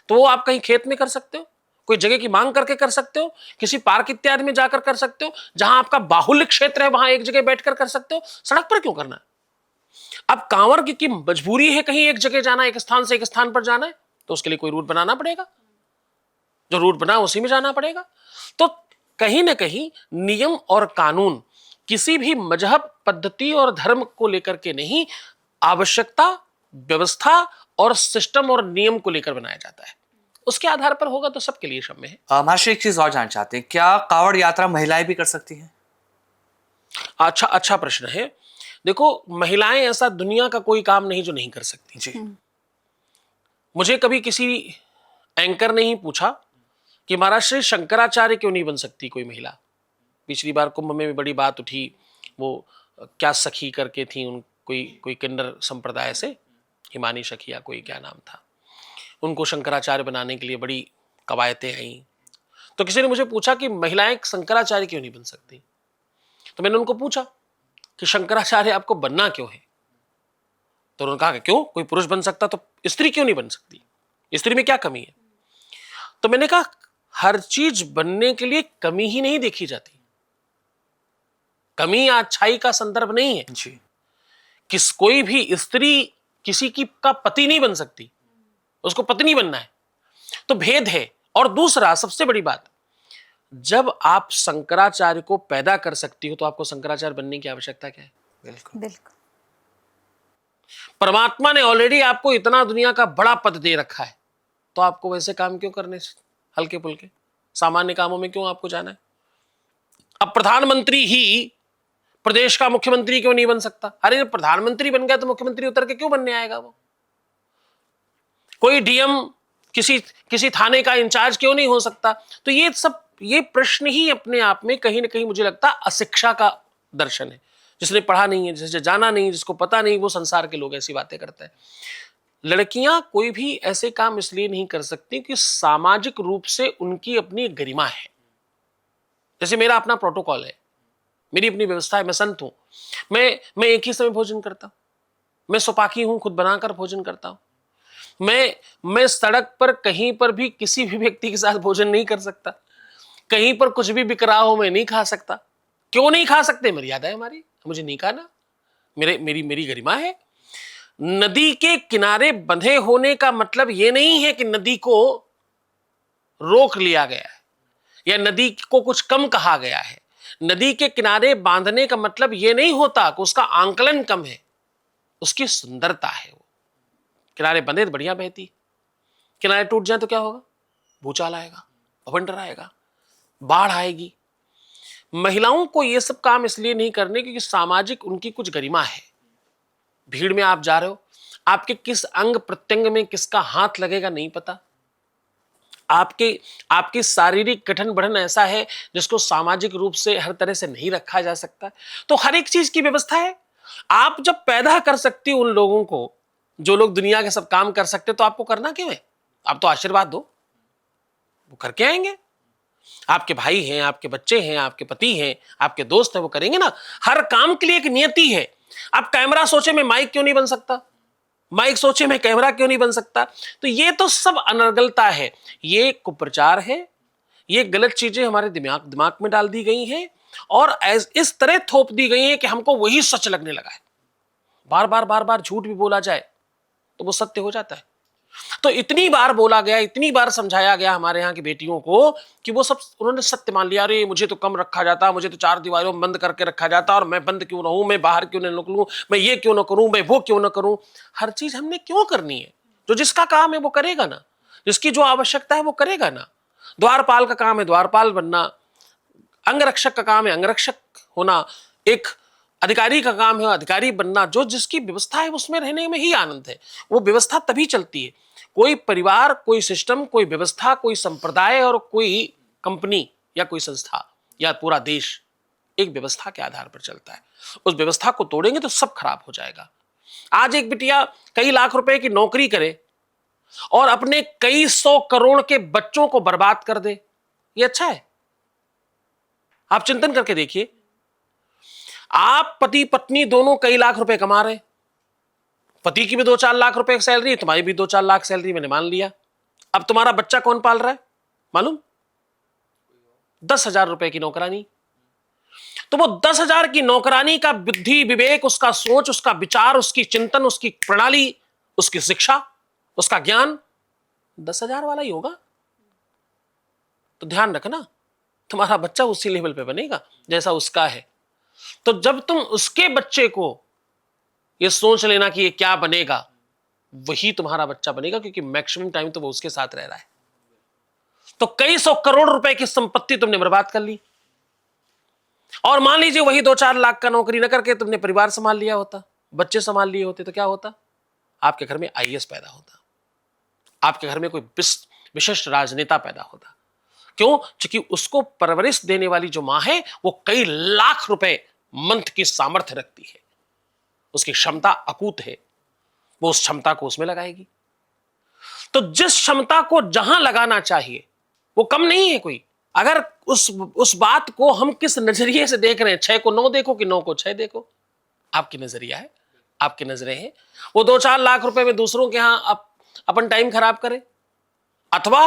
B: तो वो आप कहीं खेत में कर सकते हो, कोई जगह की मांग करके कर सकते हो, किसी पार्क इत्यादि में जाकर कर सकते हो, जहां आपका बाहुल्य क्षेत्र है वहां एक जगह बैठकर कर सकते हो। सड़क पर क्यों करना है? अब कांवर की मजबूरी है कहीं एक जगह जाना, एक स्थान से एक स्थान पर जाना है, तो उसके लिए कोई रूट बनाना पड़ेगा, जो रूट बना उसी में जाना पड़ेगा। तो कहीं ना कहीं नियम और कानून किसी भी मजहब, पद्धति और धर्म को लेकर के नहीं, आवश्यकता, व्यवस्था और सिस्टम और नियम को लेकर बनाया जाता है। उसके आधार पर होगा तो सबके लिए क्षम्य है।
C: महाराष्ट्र एक चीज और जानना चाहते हैं, क्या कांवड़ यात्रा महिलाएं भी कर सकती हैं?
B: अच्छा प्रश्न है। देखो, महिलाएं ऐसा दुनिया का कोई काम नहीं जो नहीं कर सकती
C: जी।
B: मुझे कभी किसी एंकर ने ही पूछा कि महाराष्ट्र शंकराचार्य क्यों नहीं बन सकती कोई महिला। पिछली बार कुंभ में भी बड़ी बात उठी, वो क्या सखी करके थी, उन कोई किन्नर संप्रदाय से, हिमानी सखी या कोई क्या नाम था, उनको शंकराचार्य बनाने के लिए बड़ी कवायतें आई। तो किसी ने मुझे पूछा कि महिलाएं शंकराचार्य क्यों नहीं बन सकती। तो मैंने उनको पूछा कि शंकराचार्य आपको बनना क्यों है। तो उन्होंने कहा कि क्यों, कोई पुरुष बन सकता तो स्त्री क्यों नहीं बन सकती, स्त्री में क्या कमी है। तो मैंने कहा हर चीज बनने के लिए कमी ही नहीं देखी जाती, कमी या अच्छाई का संदर्भ नहीं है।
C: जी।
B: कोई भी स्त्री किसी की का पति नहीं बन सकती, उसको पत्नी बनना है, तो भेद है। और दूसरा सबसे बड़ी बात, जब आप शंकराचार्य को पैदा कर सकती हो तो आपको शंकराचार्य बनने की आवश्यकता क्या है?
C: बिल्कुल
A: बिल्कुल।
B: परमात्मा ने ऑलरेडी आपको इतना दुनिया का बड़ा पद दे रखा है, तो आपको वैसे काम क्यों करने, हल्के पुल्के सामान्य कामों में क्यों आपको जाना है? अब प्रधानमंत्री ही प्रदेश का मुख्यमंत्री क्यों नहीं बन सकता? अरे प्रधानमंत्री बन गया तो मुख्यमंत्री उतर के क्यों बनने आएगा? वो कोई डीएम किसी थाने का इंचार्ज क्यों नहीं हो सकता? तो ये प्रश्न ही अपने आप में कहीं ना कहीं मुझे लगता है अशिक्षा का दर्शन है। जिसने पढ़ा नहीं है, जिसे जाना नहीं, जिसको पता नहीं, वो संसार के लोग ऐसी बातें करते हैं। लड़कियां कोई भी ऐसे काम इसलिए नहीं कर सकती कि सामाजिक रूप से उनकी अपनी गरिमा है। जैसे मेरा अपना प्रोटोकॉल है, मेरी अपनी व्यवस्था है, मैं संत हूं, मैं एक ही समय भोजन करता हूं, मैं सोपाकी हूं, खुद बनाकर भोजन करता हूं। मैं सड़क पर कहीं पर भी किसी भी व्यक्ति के साथ भोजन नहीं कर सकता, कहीं पर कुछ भी बिक रहा हो मैं नहीं खा सकता। क्यों नहीं खा सकते? मर्यादा है हमारी, मुझे नहीं खाना, मेरी गरिमा है। नदी के किनारे बंधे होने का मतलब यह नहीं है कि नदी को रोक लिया गया है या नदी को कुछ कम कहा गया है। नदी के किनारे बांधने का मतलब यह नहीं होता कि उसका आंकलन कम है, उसकी सुंदरता है। वो किनारे बंधे तो बढ़िया बहती, किनारे टूट जाए तो क्या होगा? भूचाल आएगा, भवंडर आएगा, बाढ़ आएगी। महिलाओं को यह सब काम इसलिए नहीं करने क्योंकि सामाजिक उनकी कुछ गरिमा है। भीड़ में आप जा रहे हो, आपके किस अंग प्रत्यंग में किसका हाथ लगेगा नहीं पता। आपके शारीरिक गठन बढ़न ऐसा है जिसको सामाजिक रूप से हर तरह से नहीं रखा जा सकता। तो हर एक चीज की व्यवस्था है। आप जब पैदा कर सकती हो उन लोगों को जो लोग दुनिया के सब काम कर सकते, तो आपको करना क्यों है? आप तो आशीर्वाद दो, वो करके आएंगे। आपके भाई हैं, आपके बच्चे हैं, आपके पति हैं, आपके दोस्त हैं, वो करेंगे ना। हर काम के लिए एक नियति है। आप कैमरा सोचे मैं माइक क्यों नहीं बन सकता, माइक सोचे मैं कैमरा क्यों नहीं बन सकता। तो ये तो सब अनर्गलता है, ये कुप्रचार है, ये गलत चीजें हमारे दिमाग में डाल दी गई हैं और इस तरह थोप दी गई हैं कि हमको वही सच लगने लगा है। बार बार झूठ भी बोला जाए तो वो सत्य हो जाता है। तो इतनी बार बोला गया, इतनी बार समझाया गया हमारे यहाँ की बेटियों को कि वो सब उन्होंने सत्य मान लिया। अरे मुझे तो कम रखा जाता, मुझे तो 4 दीवारों में बंद करके रखा जाता, और मैं बंद क्यों रहूं, मैं बाहर क्यों न निकलूं, मैं ये क्यों ना करूं, मैं वो क्यों ना करूं। हर चीज हमने क्यों करनी है? जो जिसका काम है वो करेगा ना, जिसकी जो आवश्यकता है वो करेगा ना। द्वारपाल का काम है द्वारपाल बनना, अंगरक्षक का काम है अंगरक्षक होना, एक अधिकारी का काम है अधिकारी बनना। जो जिसकी व्यवस्था है उसमें रहने में ही आनंद है। वो व्यवस्था तभी चलती है। कोई परिवार, कोई सिस्टम, कोई व्यवस्था, कोई संप्रदाय और कोई कंपनी या कोई संस्था या पूरा देश एक व्यवस्था के आधार पर चलता है। उस व्यवस्था को तोड़ेंगे तो सब खराब हो जाएगा। आज एक बिटिया कई लाख रुपए की नौकरी करे और अपने कई 100 करोड़ के बच्चों को बर्बाद कर दे, ये अच्छा है? आप चिंतन करके देखिए। आप पति पत्नी दोनों कई लाख रुपए कमा रहे, पति की भी 2-4 लाख रुपए की सैलरी, तुम्हारी भी 2-4 लाख सैलरी, मैंने मान लिया। अब तुम्हारा बच्चा कौन पाल रहा है मालूम? 10,000 रुपए की नौकरानी। तो वो 10,000 की नौकरानी का बुद्धि विवेक, उसका सोच, उसका विचार, उसकी चिंतन, उसकी प्रणाली, उसकी शिक्षा, उसका ज्ञान 10,000 वाला ही होगा। तो ध्यान रखना, तुम्हारा बच्चा उसी लेवल पे बनेगा जैसा उसका है। तो जब तुम उसके बच्चे को ये सोच लेना कि ये क्या बनेगा, वही तुम्हारा बच्चा बनेगा, क्योंकि मैक्सिमम टाइम तो वो उसके साथ रह रहा है। तो कई सौ करोड़ रुपए की संपत्ति तुमने बर्बाद कर ली। और मान लीजिए वही 2-4 लाख का नौकरी न करके तुमने परिवार संभाल लिया होता, बच्चे संभाल लिए होते, तो क्या होता? आपके घर में आईएएस पैदा होता, आपके घर में कोई विशिष्ट राजनेता पैदा होता। क्यों? क्योंकि उसको परवरिश देने वाली जो मां है वो कई लाख रुपए मंथ की सामर्थ्य रखती है, उसकी क्षमता अकूत है, वो उस क्षमता को उसमें लगाएगी। तो जिस क्षमता को जहां लगाना चाहिए वो कम नहीं है कोई। अगर उस बात को हम किस नजरिए से देख रहे हैं, 6 को 9 देखो कि 9 को 6 देखो, आपकी नजरिया है, आपकी नजरें हैं। वो 2-4 लाख रुपए में दूसरों के यहां अपन टाइम खराब करें, अथवा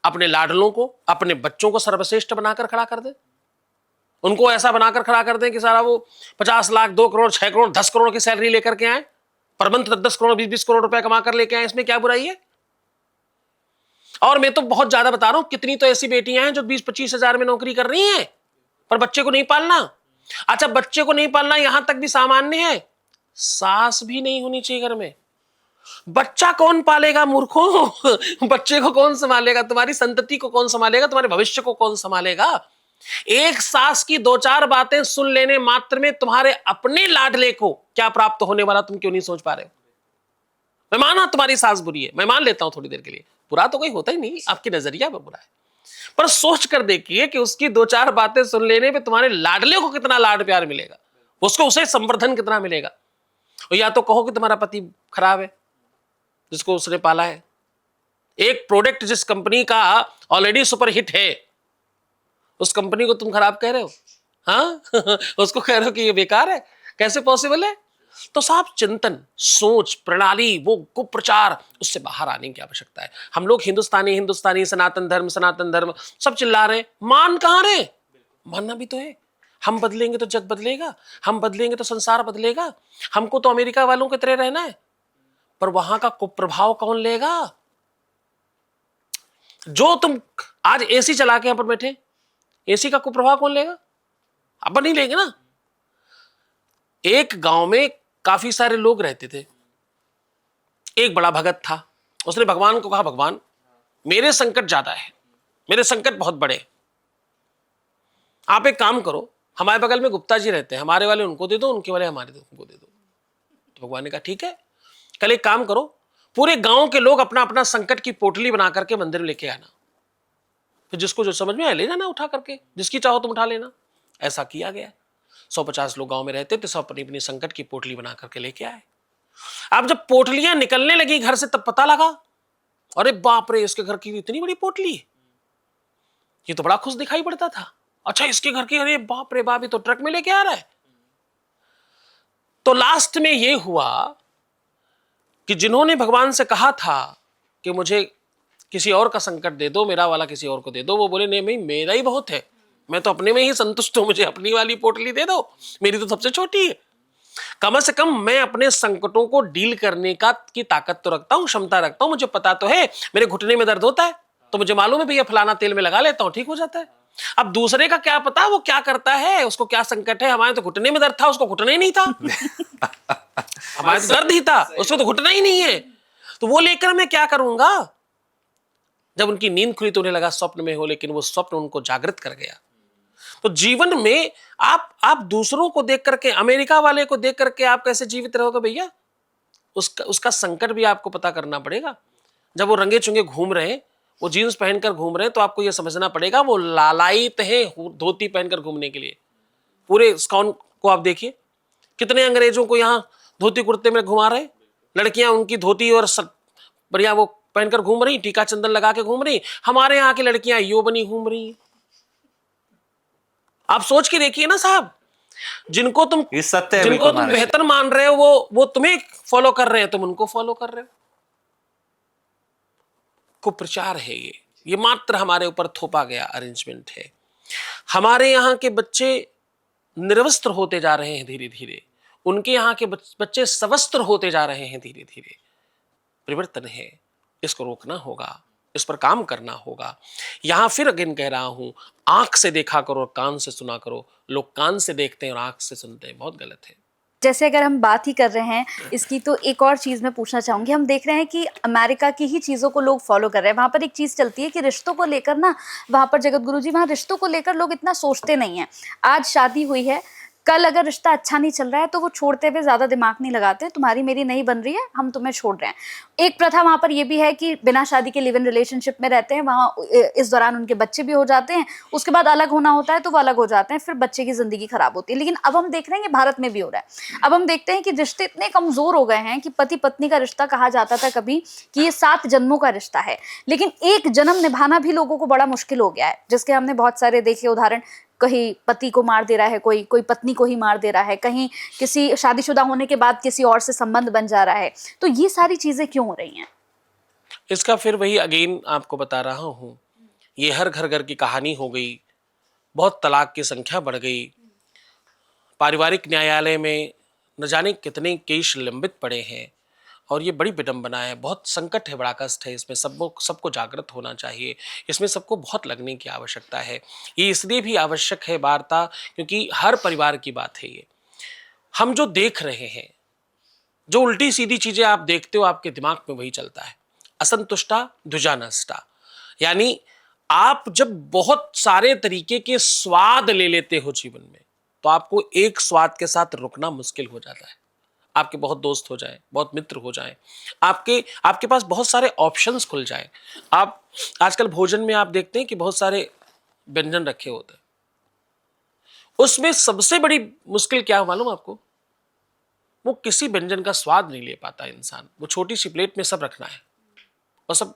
B: अपने लाडलों को, अपने बच्चों को सर्वश्रेष्ठ बनाकर खड़ा कर दे, उनको ऐसा बनाकर खड़ा कर दें कि सारा वो 50 लाख, 2 करोड़, 6 करोड़, 10 करोड़ की सैलरी लेकर के आए, पर मंथ 10 करोड़, 20 करोड़ रुपए कमा कर लेके आए। इसमें क्या बुराई है? और मैं तो बहुत ज्यादा बता रहा हूं, कितनी तो ऐसी बेटियां हैं जो 20-25 हजार में नौकरी कर रही हैं, पर बच्चे को नहीं पालना। अच्छा, बच्चे को नहीं पालना यहां तक भी सामान्य है, सास भी नहीं होनी चाहिए घर में। बच्चा कौन पालेगा मूर्खों? बच्चे को कौन संभालेगा? तुम्हारी संतति को कौन संभालेगा? तुम्हारे भविष्य को कौन संभालेगा? एक सास की 2-4 बातें सुन लेने मात्र में तुम्हारे अपने लाडले को क्या प्राप्त होने वाला, तुम क्यों नहीं सोच पा रहे हो? मैं माना तुम्हारी सास बुरी है, मैं मान लेता हूं थोड़ी देर के लिए, बुरा तो कोई होता ही नहीं, आपकी नजरिया में बुरा है, पर सोच कर देखिए कि उसकी 2-4 बातें सुन लेने पे तुम्हारे लाडले को कितना लाड प्यार मिलेगा, उसको उसे संवर्धन कितना मिलेगा। और या तो कहो कि तुम्हारा पति खराब है जिसको उसने पाला है। एक प्रोडक्ट जिस कंपनी का ऑलरेडी सुपर हिट है, उस कंपनी को तुम खराब कह रहे हो? हाँ उसको कह रहे हो कि ये बेकार है, कैसे पॉसिबल है? तो साहब, चिंतन, सोच प्रणाली, वो कुप्रचार, उससे बाहर आने की आवश्यकता है। हम लोग हिंदुस्तानी, सनातन धर्म सब चिल्ला रहे हैं, मान कहां रहे? मानना भी तो है। हम बदलेंगे तो जग बदलेगा, हम बदलेंगे तो संसार बदलेगा। हमको तो अमेरिका वालों की तरह रहना है, पर वहां का कुप्रभाव कौन लेगा? जो तुम आज एसी चला के यहां पर बैठे, एसी का कुप्रभाव कौन लेगा? अब नहीं लेंगे ना। एक गांव में काफी सारे लोग रहते थे। एक बड़ा भगत था, उसने भगवान को कहा, भगवान मेरे संकट ज्यादा है, मेरे संकट बहुत बड़े, आप एक काम करो, हमारे बगल में गुप्ता जी रहते हैं, हमारे वाले उनको दे दो, उनके वाले हमारे उनको दे दो। तो भगवान ने कहा ठीक है, कल एक काम करो, पूरे गांव के लोग अपना अपना संकट की पोटली बना करके मंदिर में लेके आना, फिर जिसको जो समझ में आए ले जाना उठा करके, जिसकी चाहो तुम उठा लेना। ऐसा किया गया। 150 लोग गांव में रहते थे, सब अपनी अपनी संकट की पोटली बना करके लेके आए। अब जब पोटलियां निकलने लगी घर से, तब पता लगा, अरे बाप रे, इसके घर की इतनी बड़ी पोटली, ये तो बड़ा खुश दिखाई पड़ता था। अच्छा, इसके घर की, अरे बाप रे बाप, ये तो ट्रक में लेके आ रहा है। तो लास्ट में ये हुआ कि जिन्होंने भगवान से कहा था कि मुझे किसी और का संकट दे दो, मेरा वाला किसी और को दे दो, वो बोले नहीं भाई, मेरा ही बहुत है, मैं तो अपने में ही संतुष्ट हूं, मुझे अपनी वाली पोटली दे दो, मेरी तो सबसे छोटी है। कम से कम मैं अपने संकटों को डील करने की ताकत तो रखता हूं, क्षमता रखता हूं। मुझे पता तो है मेरे घुटने में दर्द होता है, तो मुझे मालूम है भैया फलाना तेल में लगा लेता हूं, ठीक हो जाता है। अब दूसरे का क्या पता वो क्या करता है, उसको क्या संकट है। हमारे तो घुटने में दर्द था, उसको घुटना ही नहीं था। हमारे तो दर्द ही था, उसको तो घुटना ही नहीं है। तो वो लेकर मैं क्या करूंगा? जब उनकी नींद खुली तो उन्हें लगा स्वप्न में हो, लेकिन वो स्वप्न उनको जागृत कर गया। तो जीवन में आप दूसरों को देख करके, अमेरिका वाले को देख करके आप कैसे जीवित रहोगे भैया? उसका संकट भी आपको पता करना पड़ेगा। जब वो रंगे चुंगे घूम रहे हैं, वो जीन्स पहनकर घूम रहे हैं, तो आपको यह समझना पड़ेगा वो लालायित है धोती पहनकर घूमने के लिए। पूरे इस्कॉन को आप देखिए, कितने अंग्रेजों को यहाँ धोती कुर्ते में घुमा रहे, लड़कियां उनकी धोती और बढ़िया वो पहनकर घूम रही, टीका चंदन लगा के घूम रही। हमारे यहाँ की लड़कियां यो बनी घूम रही। आप सोच के देखिए ना साहब, जिनको तुम बेहतर मान रहे हो, वो तुम्हें फॉलो कर रहे हैं, तुम उनको फॉलो कर रहे हो। कुप्रचार है ये मात्र हमारे ऊपर थोपा गया अरेंजमेंट है। हमारे यहाँ के बच्चे निर्वस्त्र होते जा रहे हैं धीरे धीरे, उनके यहाँ के बच्चे सवस्त्र होते जा रहे हैं धीरे धीरे। परिवर्तन है, इसको रोकना होगा, इस पर काम करना होगा। यहां फिर अगेन कह रहा हूं, आंख से देखा करो और कान से सुना करो। लोग कान से देखते हैं और आंख से सुनते हैं, बहुत गलत है।
A: जैसे अगर हम बात ही कर रहे हैं इसकी, तो एक और चीज़ मैं पूछना चाहूँगी। हम देख रहे हैं कि अमेरिका की ही चीज़ों को लोग फॉलो कर रहे हैं। वहाँ पर एक चीज़ चलती है कि रिश्तों को लेकर ना, वहाँ पर जगत गुरु जी, वहाँ रिश्तों को लेकर लोग इतना सोचते नहीं हैं। आज शादी हुई है, कल अगर रिश्ता अच्छा नहीं चल रहा है तो वो छोड़ते हुए ज़्यादा दिमाग नहीं लगाते। तुम्हारी मेरी नहीं बन रही है, हम तुम्हें छोड़ रहे हैं। एक प्रथा वहाँ पर ये भी है कि बिना शादी के लिव इन रिलेशनशिप में रहते हैं। वहाँ इस दौरान उनके बच्चे भी हो जाते हैं, उसके बाद अलग होना होता है तो वो अलग हो जाते हैं, फिर बच्चे की ज़िंदगी खराब होती है। लेकिन अब हम देख रहे हैं कि भारत में भी हो रहा है। अब हम देखते हैं कि रिश्ते इतने कमज़ोर हो गए हैं कि पति पत्नी का रिश्ता कहा जाता था कभी कि ये 7 जन्मों का रिश्ता है, लेकिन एक जन्म निभाना भी लोगों को बड़ा मुश्किल हो गया है। जिसके हमने बहुत सारे देखे उदाहरण। कहीं पति को मार दे रहा है, कोई पत्नी को ही मार दे रहा है, कहीं किसी शादीशुदा होने के बाद किसी और से संबंध बन जा रहा है। तो ये सारी चीजें क्यों हो रही हैं?
B: इसका फिर वही अगेन आपको बता रहा हूँ, ये हर घर घर की कहानी हो गई। बहुत तलाक की संख्या बढ़ गई। पारिवारिक न्यायालय में न जाने कितने केस लंबित पड़े हैं, और ये बड़ी विडंबना है। बहुत संकट है, बड़ा कष्ट है। इसमें सबको जागृत होना चाहिए। इसमें सबको बहुत लगने की आवश्यकता है। ये इसलिए भी आवश्यक है वार्ता, क्योंकि हर परिवार की बात है ये। हम जो देख रहे हैं, जो उल्टी सीधी चीजें आप देखते हो, आपके दिमाग में वही चलता है। असंतुष्टा द्विजा नष्टा, यानी आप जब बहुत सारे तरीके के स्वाद ले लेते हो जीवन में, तो आपको एक स्वाद के साथ रुकना मुश्किल हो जाता है। आपके बहुत दोस्त हो जाएं, बहुत मित्र हो जाएं, आपके पास बहुत सारे ऑप्शंस खुल जाएं। आप आजकल भोजन में आप देखते हैं कि बहुत सारे व्यंजन रखे होते हैं। उसमें सबसे बड़ी मुश्किल क्या है मालूम आपको? वो किसी व्यंजन का स्वाद नहीं ले पाता इंसान। वो छोटी सी प्लेट में सब रखना है, और सब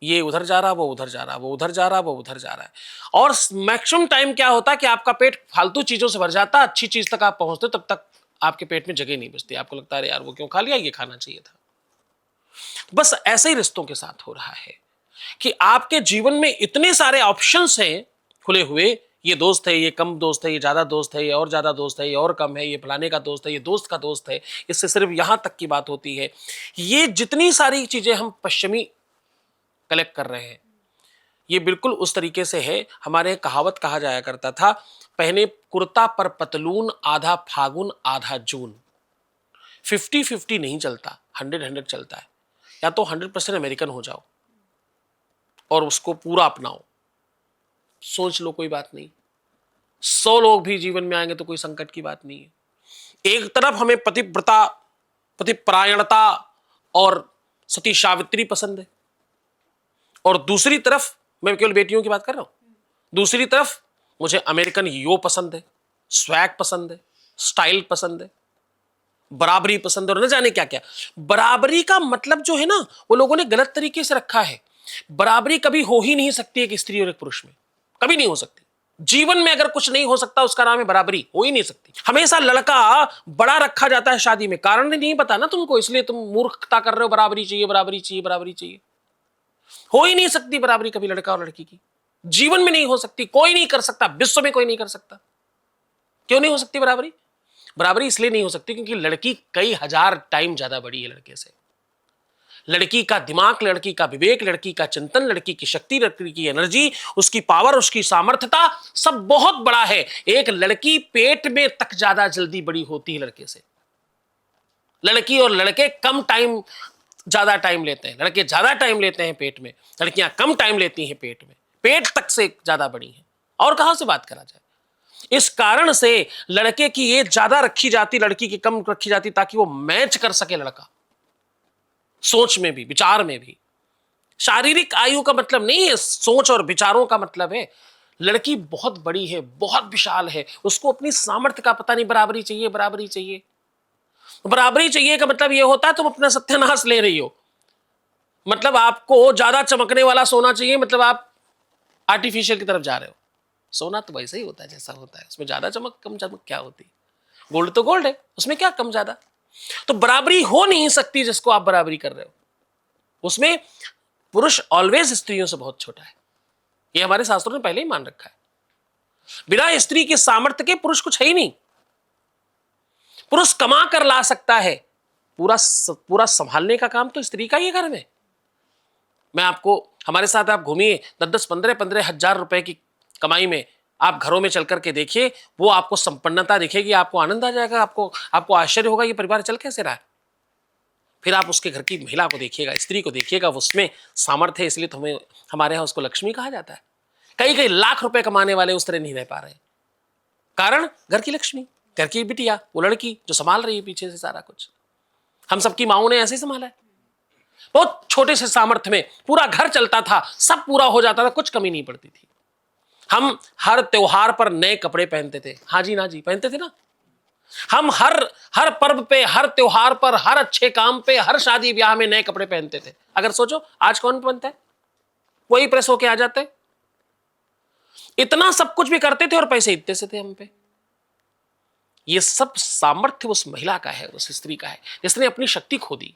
B: ये उधर जा रहा, वो उधर जा रहा, वो उधर जा रहा, वो उधर जा रहा है। और मैक्सिमम टाइम क्या होता है कि आपका पेट फालतू चीजों से भर जाता है। अच्छी चीज तक आप पहुंचते हो, तब तक आपके पेट में जगह नहीं बचती। आपको लगता है यार वो क्यों खा लिया, ये खाना चाहिए था। बस ऐसे ही रिश्तों के साथ हो रहा है कि आपके जीवन में इतने सारे ऑप्शंस हैं खुले हुए। ये दोस्त है, ये कम दोस्त है, ये ज्यादा दोस्त है, ये और ज्यादा दोस्त है, ये और कम है, ये फलाने का दोस्त है, ये दोस्त का दोस्त है। इससे सिर्फ यहां तक की बात होती है। ये जितनी सारी चीजें हम पश्चिमी कलेक्ट कर रहे हैं, ये बिल्कुल उस तरीके से है। हमारे कहावत कहा जाया करता था, पहने कुर्ता पर पतलून, आधा फागुन आधा जून। 50-50 नहीं चलता, 100-100 चलता है। या तो 100% अमेरिकन हो जाओ और उसको पूरा अपनाओ, सोच लो कोई बात नहीं। 100 लोग भी जीवन में आएंगे तो कोई संकट की बात नहीं है। एक तरफ हमें पतिव्रता, पतिपरायणता और सती सावित्री पसंद है, और दूसरी तरफ, मैं केवल बेटियों की बात कर रहा हूं, दूसरी तरफ मुझे अमेरिकन यो पसंद है, स्वैग पसंद है, स्टाइल पसंद है, बराबरी पसंद है, और न जाने क्या क्या। बराबरी का मतलब जो है ना, वो लोगों ने गलत तरीके से रखा है। बराबरी कभी हो ही नहीं सकती एक स्त्री और एक पुरुष में, कभी नहीं हो सकती। जीवन में अगर कुछ नहीं हो सकता उसका नाम है बराबरी, हो ही नहीं सकती। हमेशा लड़का बड़ा रखा जाता है शादी में, कारण नहीं पता ना तुमको, इसलिए तुम मूर्खता कर रहे हो। बराबरी चाहिए, बराबरी चाहिए, बराबरी चाहिए। हो ही नहीं सकती बराबरी कभी लड़का और लड़की की, जीवन में नहीं हो सकती। कोई नहीं कर सकता, विश्व में कोई नहीं कर सकता। क्यों नहीं हो सकती बराबरी? बराबरी इसलिए नहीं हो सकती क्योंकि लड़की कई हजार टाइम ज्यादा बड़ी है लड़के से। लड़की का दिमाग, लड़की का विवेक, लड़की का चिंतन, लड़की की शक्ति, लड़की की एनर्जी, उसकी पावर, उसकी सामर्थ्यता सब बहुत बड़ा है। एक लड़की पेट में तक ज्यादा जल्दी बड़ी होती है लड़के से। लड़की और लड़के कम टाइम, ज्यादा टाइम लेते हैं। लड़के ज्यादा टाइम लेते हैं पेट में, लड़कियां कम टाइम लेती हैं पेट में। पेट तक से ज्यादा बड़ी हैं, और कहां से बात करा जाए। इस कारण से लड़के की एज ज्यादा रखी जाती, लड़की की कम रखी जाती, ताकि वो मैच कर सके लड़का, सोच में भी, विचार में भी। शारीरिक आयु का मतलब नहीं है, सोच और विचारों का मतलब है। लड़की बहुत बड़ी है, बहुत विशाल है, उसको अपनी सामर्थ्य का पता नहीं। बराबरी चाहिए, बराबरी चाहिए, बराबरी चाहिए का मतलब यह होता है तुम अपना सत्यानाश ले रही हो। मतलब आपको ज्यादा चमकने वाला सोना चाहिए, मतलब आप आर्टिफिशियल की तरफ जा रहे हो। सोना तो वैसे ही होता है जैसा होता है, उसमें ज्यादा चमक कम चमक क्या होती है? गोल्ड तो गोल्ड है, उसमें क्या कम ज्यादा। तो बराबरी हो नहीं सकती जिसको आप बराबरी कर रहे हो। उसमें पुरुष ऑलवेज स्त्रियों से बहुत छोटा है, यह हमारे शास्त्रों ने पहले ही मान रखा है। बिना स्त्री के सामर्थ्य के पुरुष कुछ है ही नहीं। पुरुष कमा कर ला सकता है, पूरा संभालने का काम तो स्त्री का ही घर में। मैं आपको, हमारे साथ आप घूमिए, 10-10, 15-15 हजार रुपए की कमाई में आप घरों में चल करके देखिए, वो आपको संपन्नता दिखेगी, आपको आनंद आ जाएगा, आपको आश्चर्य होगा ये परिवार चल कैसे रहा है। फिर आप उसके घर की महिला को देखिएगा, स्त्री को देखिएगा, वो उसमें सामर्थ्य है, इसलिए तो हमें हमारे यहाँ उसको लक्ष्मी कहा जाता है। कई कई लाख रुपए कमाने वाले उस तरह नहीं रह पा रहे, कारण घर की लक्ष्मी, घर की बिटिया, वो लड़की जो संभाल रही है पीछे से सारा कुछ। हम सबकी माओ ने ऐसे ही संभाला है। बहुत छोटे से सामर्थ्य में पूरा घर चलता था, सब पूरा हो जाता था, कुछ कमी नहीं पड़ती थी। हम हर त्योहार पर नए कपड़े पहनते थे, हाँ जी ना जी, पहनते थे ना। हम हर पर्व पे, हर त्योहार पर, हर अच्छे काम पे, हर शादी ब्याह में नए कपड़े पहनते थे। अगर सोचो आज कौन पहनता है, वही प्रेस होके आ जाते। इतना सब कुछ भी करते थे और पैसे इतने से थे हम पे। ये सब सामर्थ्य उस महिला का है, उस स्त्री का है जिसने अपनी शक्ति खो दी,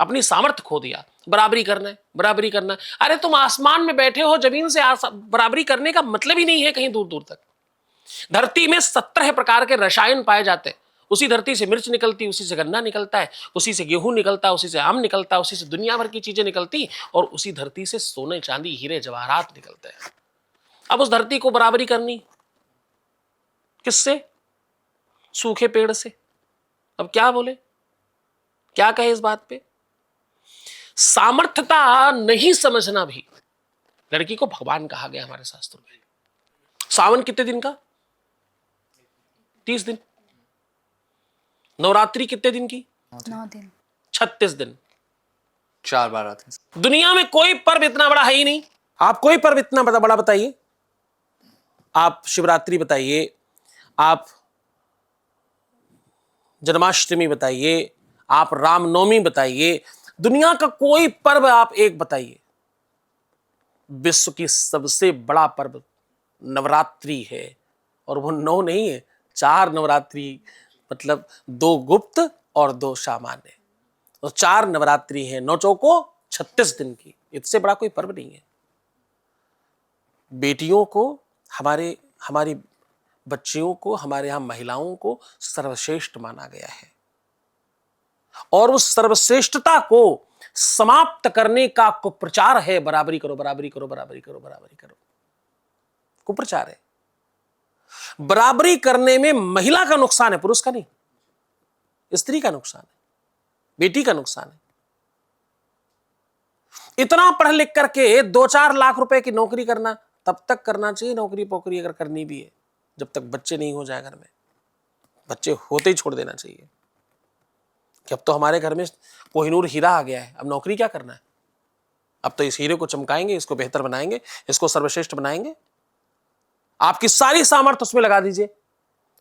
B: अपनी सामर्थ्य खो दिया। बराबरी करना है, बराबरी करना है। अरे तुम आसमान में बैठे हो, जमीन से बराबरी करने का मतलब ही नहीं है कहीं दूर दूर तक। धरती में 17 प्रकार के रसायन पाए जाते हैं। उसी धरती से मिर्च निकलती, उसी से गन्ना निकलता है, उसी से गेहूं निकलता है, उसी से आम निकलता है, उसी से दुनिया भर की चीजें निकलती, और उसी धरती से सोने चांदी हीरे जवाहरात निकलते हैं। अब उस धरती को बराबरी करनी किससे? सूखे पेड़ से। अब क्या बोले, क्या कहे इस बात पे? सामर्थ्यता नहीं समझना भी, लड़की को भगवान कहा गया हमारे शास्त्रों में। सावन कितने दिन का? 30 दिन। नवरात्रि कितने दिन की?
A: 9 दिन।
B: 36 दिन।
C: 4 बार आते हैं।
B: दुनिया में कोई पर्व इतना बड़ा है ही नहीं। आप कोई पर्व इतना बड़ा बताइए। आप शिवरात्रि बताइए, आप जन्माष्टमी बताइए, आप रामनवमी बताइए, दुनिया का कोई पर्व आप एक बताइए। विश्व की सबसे बड़ा पर्व नवरात्रि है, और वो 9 नहीं है, 4 नवरात्रि, मतलब 2 गुप्त और 2 सामान्य। तो 4 नवरात्रि है, 9 चौको 36 दिन की। इससे बड़ा कोई पर्व नहीं है। बेटियों को, हमारी बच्चियों को, हमारे यहां महिलाओं को सर्वश्रेष्ठ माना गया है, और उस सर्वश्रेष्ठता को समाप्त करने का कुप्रचार है बराबरी करो, बराबरी करो, बराबरी करो, बराबरी करो। कुप्रचार है। बराबरी करने में महिला का नुकसान है, पुरुष का नहीं। स्त्री का नुकसान है, बेटी का नुकसान है। इतना पढ़ लिख करके 2-4 लाख रुपए की नौकरी करना तब तक करना चाहिए, नौकरी पोकरी अगर करनी भी है, जब तक बच्चे नहीं हो जाए घर में। बच्चे होते ही छोड़ देना चाहिए कि अब तो हमारे घर में कोहिनूर हीरा आ गया है, अब नौकरी क्या करना है। अब तो इस हीरे को चमकाएंगे, इसको बेहतर बनाएंगे, इसको सर्वश्रेष्ठ बनाएंगे। आपकी सारी सामर्थ्य उसमें लगा दीजिए।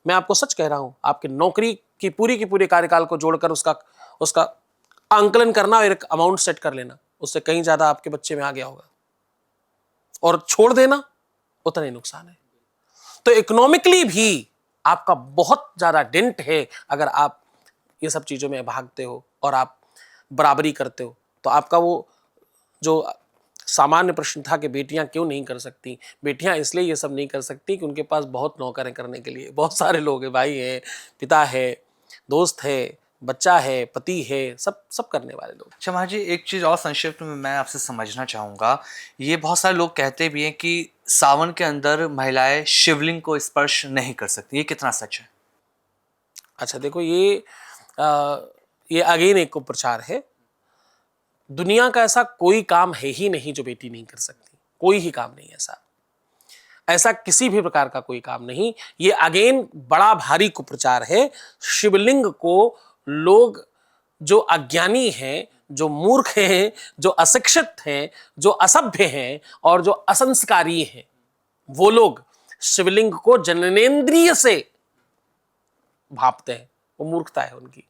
B: मैं आपको सच कह रहा हूं, आपकी नौकरी की पूरी कार्यकाल को जोड़कर उसका आंकलन करना और एक अमाउंट सेट कर लेना, उससे कहीं ज्यादा आपके बच्चे में आ गया होगा, और छोड़ देना उतना ही नुकसान है। तो इकोनॉमिकली भी आपका बहुत ज्यादा डेंट है अगर आप ये सब चीजों में भागते हो और आप बराबरी करते हो। तो आपका वो जो सामान्य प्रश्न था कि बेटियां क्यों नहीं कर सकती, बेटियां इसलिए ये सब नहीं कर सकती कि उनके पास बहुत नौकर हैं करने के लिए, बहुत सारे लोग हैं, भाई हैं, पिता है, दोस्त है, बच्चा है, पति है, सब करने वाले लोग।
C: अच्छा महाराज जी, एक चीज़ और संक्षिप्त में मैं आपसे समझना चाहूँगा। ये बहुत सारे लोग कहते भी हैं कि सावन के अंदर महिलाएं शिवलिंग को स्पर्श नहीं कर सकती, ये कितना सच है?
B: अच्छा देखो, ये अगेन एक कुप्रचार है। दुनिया का ऐसा कोई काम है ही नहीं जो बेटी नहीं कर सकती, कोई ही काम नहीं ऐसा किसी भी प्रकार का कोई काम नहीं। ये अगेन बड़ा भारी कुप्रचार है। शिवलिंग को लोग जो अज्ञानी हैं, जो मूर्ख हैं, जो अशिक्षित हैं, जो असभ्य हैं और जो असंस्कारी हैं, वो लोग शिवलिंग को जननेंद्रिय से भापते हैं। वो मूर्खता है उनकी।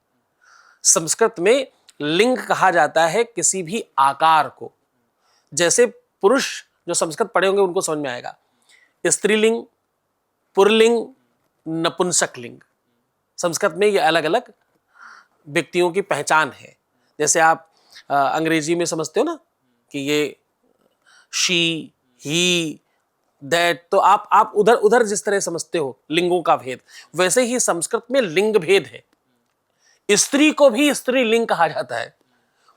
B: संस्कृत में लिंग कहा जाता है किसी भी आकार को। जैसे पुरुष जो संस्कृत पढ़े होंगे उनको समझ में आएगा, स्त्रीलिंग, पुरलिंग, नपुंसक लिंग। संस्कृत में ये अलग अलग व्यक्तियों की पहचान है। जैसे आप अंग्रेजी में समझते हो ना कि ये शी, ही, दैट, तो आप उधर उधर जिस तरह समझते हो लिंगों का भेद, वैसे ही संस्कृत में लिंग भेद है। स्त्री को भी स्त्रीलिंग कहा जाता है,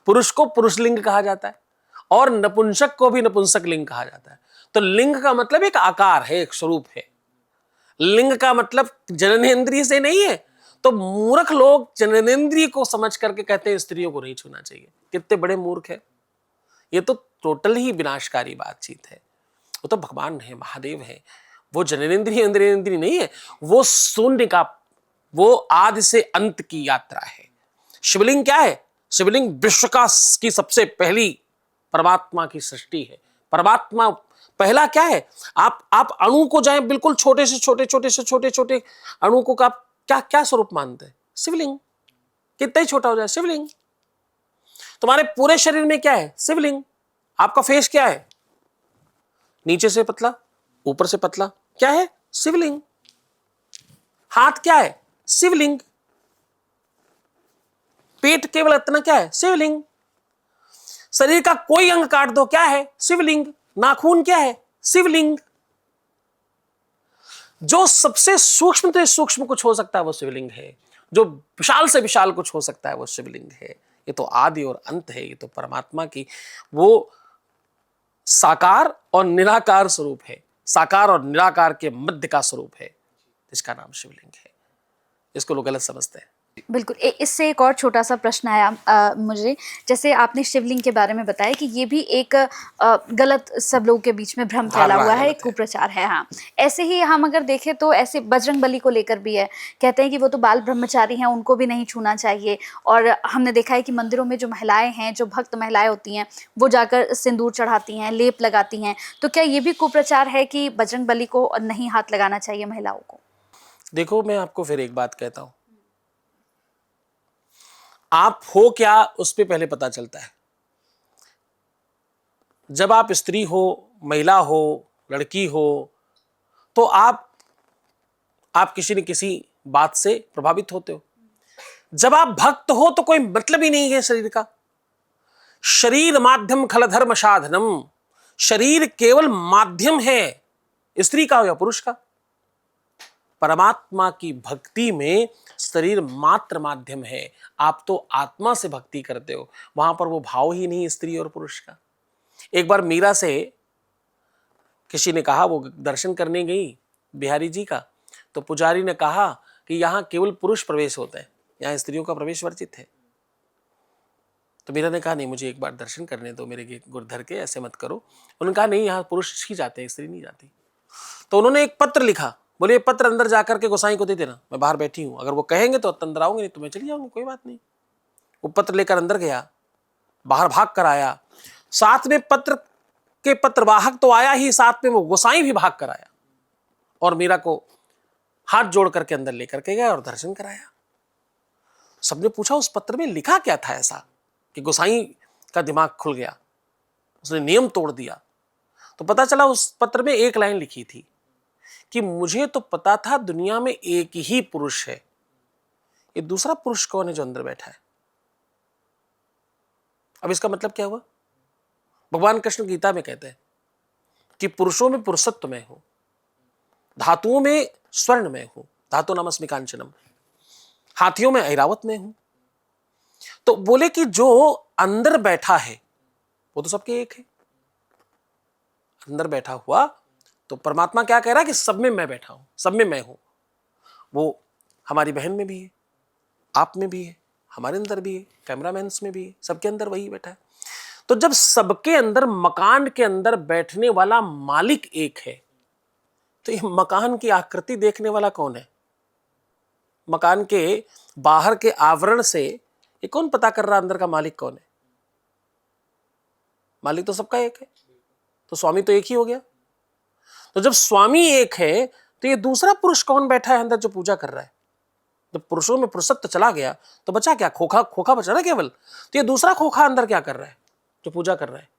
B: पुरुष को पुरुष लिंग कहा जाता है, और नपुंसक को भी नपुंसक लिंग कहा जाता है। तो लिंग का मतलब एक आकार है, एक स्वरूप है। लिंग का मतलब जननेंद्रिय से नहीं है। तो मूर्ख लोग जननेंद्रिय को समझ करके कहते हैं स्त्रियों को नहीं छूना चाहिए। कितने बड़े मूर्ख है। ये तो टोटल ही विनाशकारी बातचीत है। वो तो भगवान है, महादेव है। वो जननेंद्रिय इंद्रिय नहीं है, वो शून्य का, वो आदि से अंत की यात्रा है। शिवलिंग क्या है? शिवलिंग विश्व का की सबसे पहली परमात्मा की सृष्टि है। परमात्मा पहला क्या है? आप अणु को जाएं, बिल्कुल छोटे से छोटे अणु को आप क्या क्या स्वरूप मानते हैं? शिवलिंग। कितना ही छोटा हो जाए, शिवलिंग। तुम्हारे पूरे शरीर में क्या है? शिवलिंग। आपका फेस क्या है? नीचे से पतला, ऊपर से पतला, क्या है? शिवलिंग। हाथ क्या है? शिवलिंग। पेट केवल इतना, क्या है? शिवलिंग। शरीर का कोई अंग काट दो, क्या है? शिवलिंग। नाखून क्या है? शिवलिंग। जो सबसे सूक्ष्म से सूक्ष्म कुछ हो सकता है वो शिवलिंग है। जो विशाल से विशाल कुछ हो सकता है वो शिवलिंग है। ये तो आदि और अंत है। ये तो परमात्मा की वो साकार और निराकार स्वरूप है। साकार और निराकार के मध्य का स्वरूप है, इसका नाम शिवलिंग है। इसको लोग गलत समझते हैं।
A: बिल्कुल। इससे एक और छोटा सा प्रश्न आया मुझे। जैसे आपने शिवलिंग के बारे में बताया कि ये भी एक गलत, सब लोगों के बीच में भ्रम फैला हुआ है, एक कुप्रचार है। हाँ, ऐसे ही हम अगर देखें तो ऐसे बजरंग बली को लेकर भी है, कहते हैं कि वो तो बाल ब्रह्मचारी हैं, उनको भी नहीं छूना चाहिए। और हमने देखा है कि मंदिरों में जो महिलाएं हैं, जो भक्त महिलाएं होती हैं, वो जाकर सिंदूर चढ़ाती हैं, लेप लगाती हैं। तो क्या ये भी कुप्रचार है कि बजरंग बली को नहीं हाथ लगाना चाहिए महिलाओं को?
B: देखो, मैं आपको फिर एक बात कहता हूं, आप हो क्या उस पे पहले पता चलता है। जब आप स्त्री हो, महिला हो, लड़की हो, तो आप किसी न किसी बात से प्रभावित होते हो। जब आप भक्त हो तो कोई मतलब ही नहीं है शरीर का। शरीर माध्यम खल धर्म साधनम। शरीर केवल माध्यम है, स्त्री का हो या पुरुष का। परमात्मा की भक्ति में शरीर मात्र माध्यम है। आप तो आत्मा से भक्ति करते हो, वहां पर वो भाव ही नहीं स्त्री और पुरुष का। एक बार मीरा से किसी ने कहा, वो दर्शन करने गई बिहारी जी का, तो पुजारी ने कहा कि यहां केवल पुरुष प्रवेश होता है, यहां स्त्रियों का प्रवेश वर्जित है। तो मीरा ने कहा, नहीं, मुझे एक बार दर्शन करने दो मेरे गुरुधर के, ऐसे मत करो। उन्होंने कहा, नहीं, यहाँ पुरुष ही जाते हैं, स्त्री नहीं जाती। तो उन्होंने एक पत्र लिखा, बोले ये पत्र अंदर जाकर के गोसाई को दे देना, मैं बाहर बैठी हूं, अगर वो कहेंगे तो अंदर आऊंगी, नहीं तो मैं चली जाऊंगी, कोई बात नहीं। वो पत्र लेकर अंदर गया, बाहर भाग कर आया। साथ में पत्र के पत्रवाहक तो आया ही, साथ में वो गोसाई भी भाग कर आया और मीरा को हाथ जोड़ करके अंदर लेकर के गया और दर्शन कराया। सबने पूछा, उस पत्र में लिखा क्या था ऐसा कि गोसाई का दिमाग खुल गया, उसने नियम तोड़ दिया। तो पता चला उस पत्र में एक लाइन लिखी थी कि मुझे तो पता था दुनिया में एक ही पुरुष है, ये दूसरा पुरुष कौन है जो अंदर बैठा है। अब इसका मतलब क्या हुआ? भगवान कृष्ण गीता में कहते हैं कि पुरुषों में पुरुषत्व में हूं, धातुओं में स्वर्ण में हूं, धातु नामस्मि कांचनम, हाथियों में ऐरावत में हूं। तो बोले कि जो अंदर बैठा है वो तो सबके एक है। अंदर बैठा हुआ तो परमात्मा क्या कह रहा है कि सब में मैं बैठा हूं, सब में मैं हूं। वो हमारी बहन में भी है, आप में भी है, हमारे अंदर भी है, कैमरामैन में भी है, सबके अंदर वही बैठा है। तो जब सबके अंदर, मकान के अंदर बैठने वाला मालिक एक है, तो ये मकान की आकृति देखने वाला कौन है? मकान के बाहर के आवरण से ये कौन पता कर रहा अंदर का मालिक कौन है? मालिक तो सबका एक है, तो स्वामी तो एक ही हो गया। तो जब स्वामी एक है तो ये दूसरा पुरुष कौन बैठा है अंदर जो पूजा कर रहा है? जब पुरुषों में पुरुषत्व चला गया तो बचा क्या? खोखा, खोखा बचा ना केवल। तो ये दूसरा खोखा अंदर क्या कर रहा है जो पूजा कर रहा है?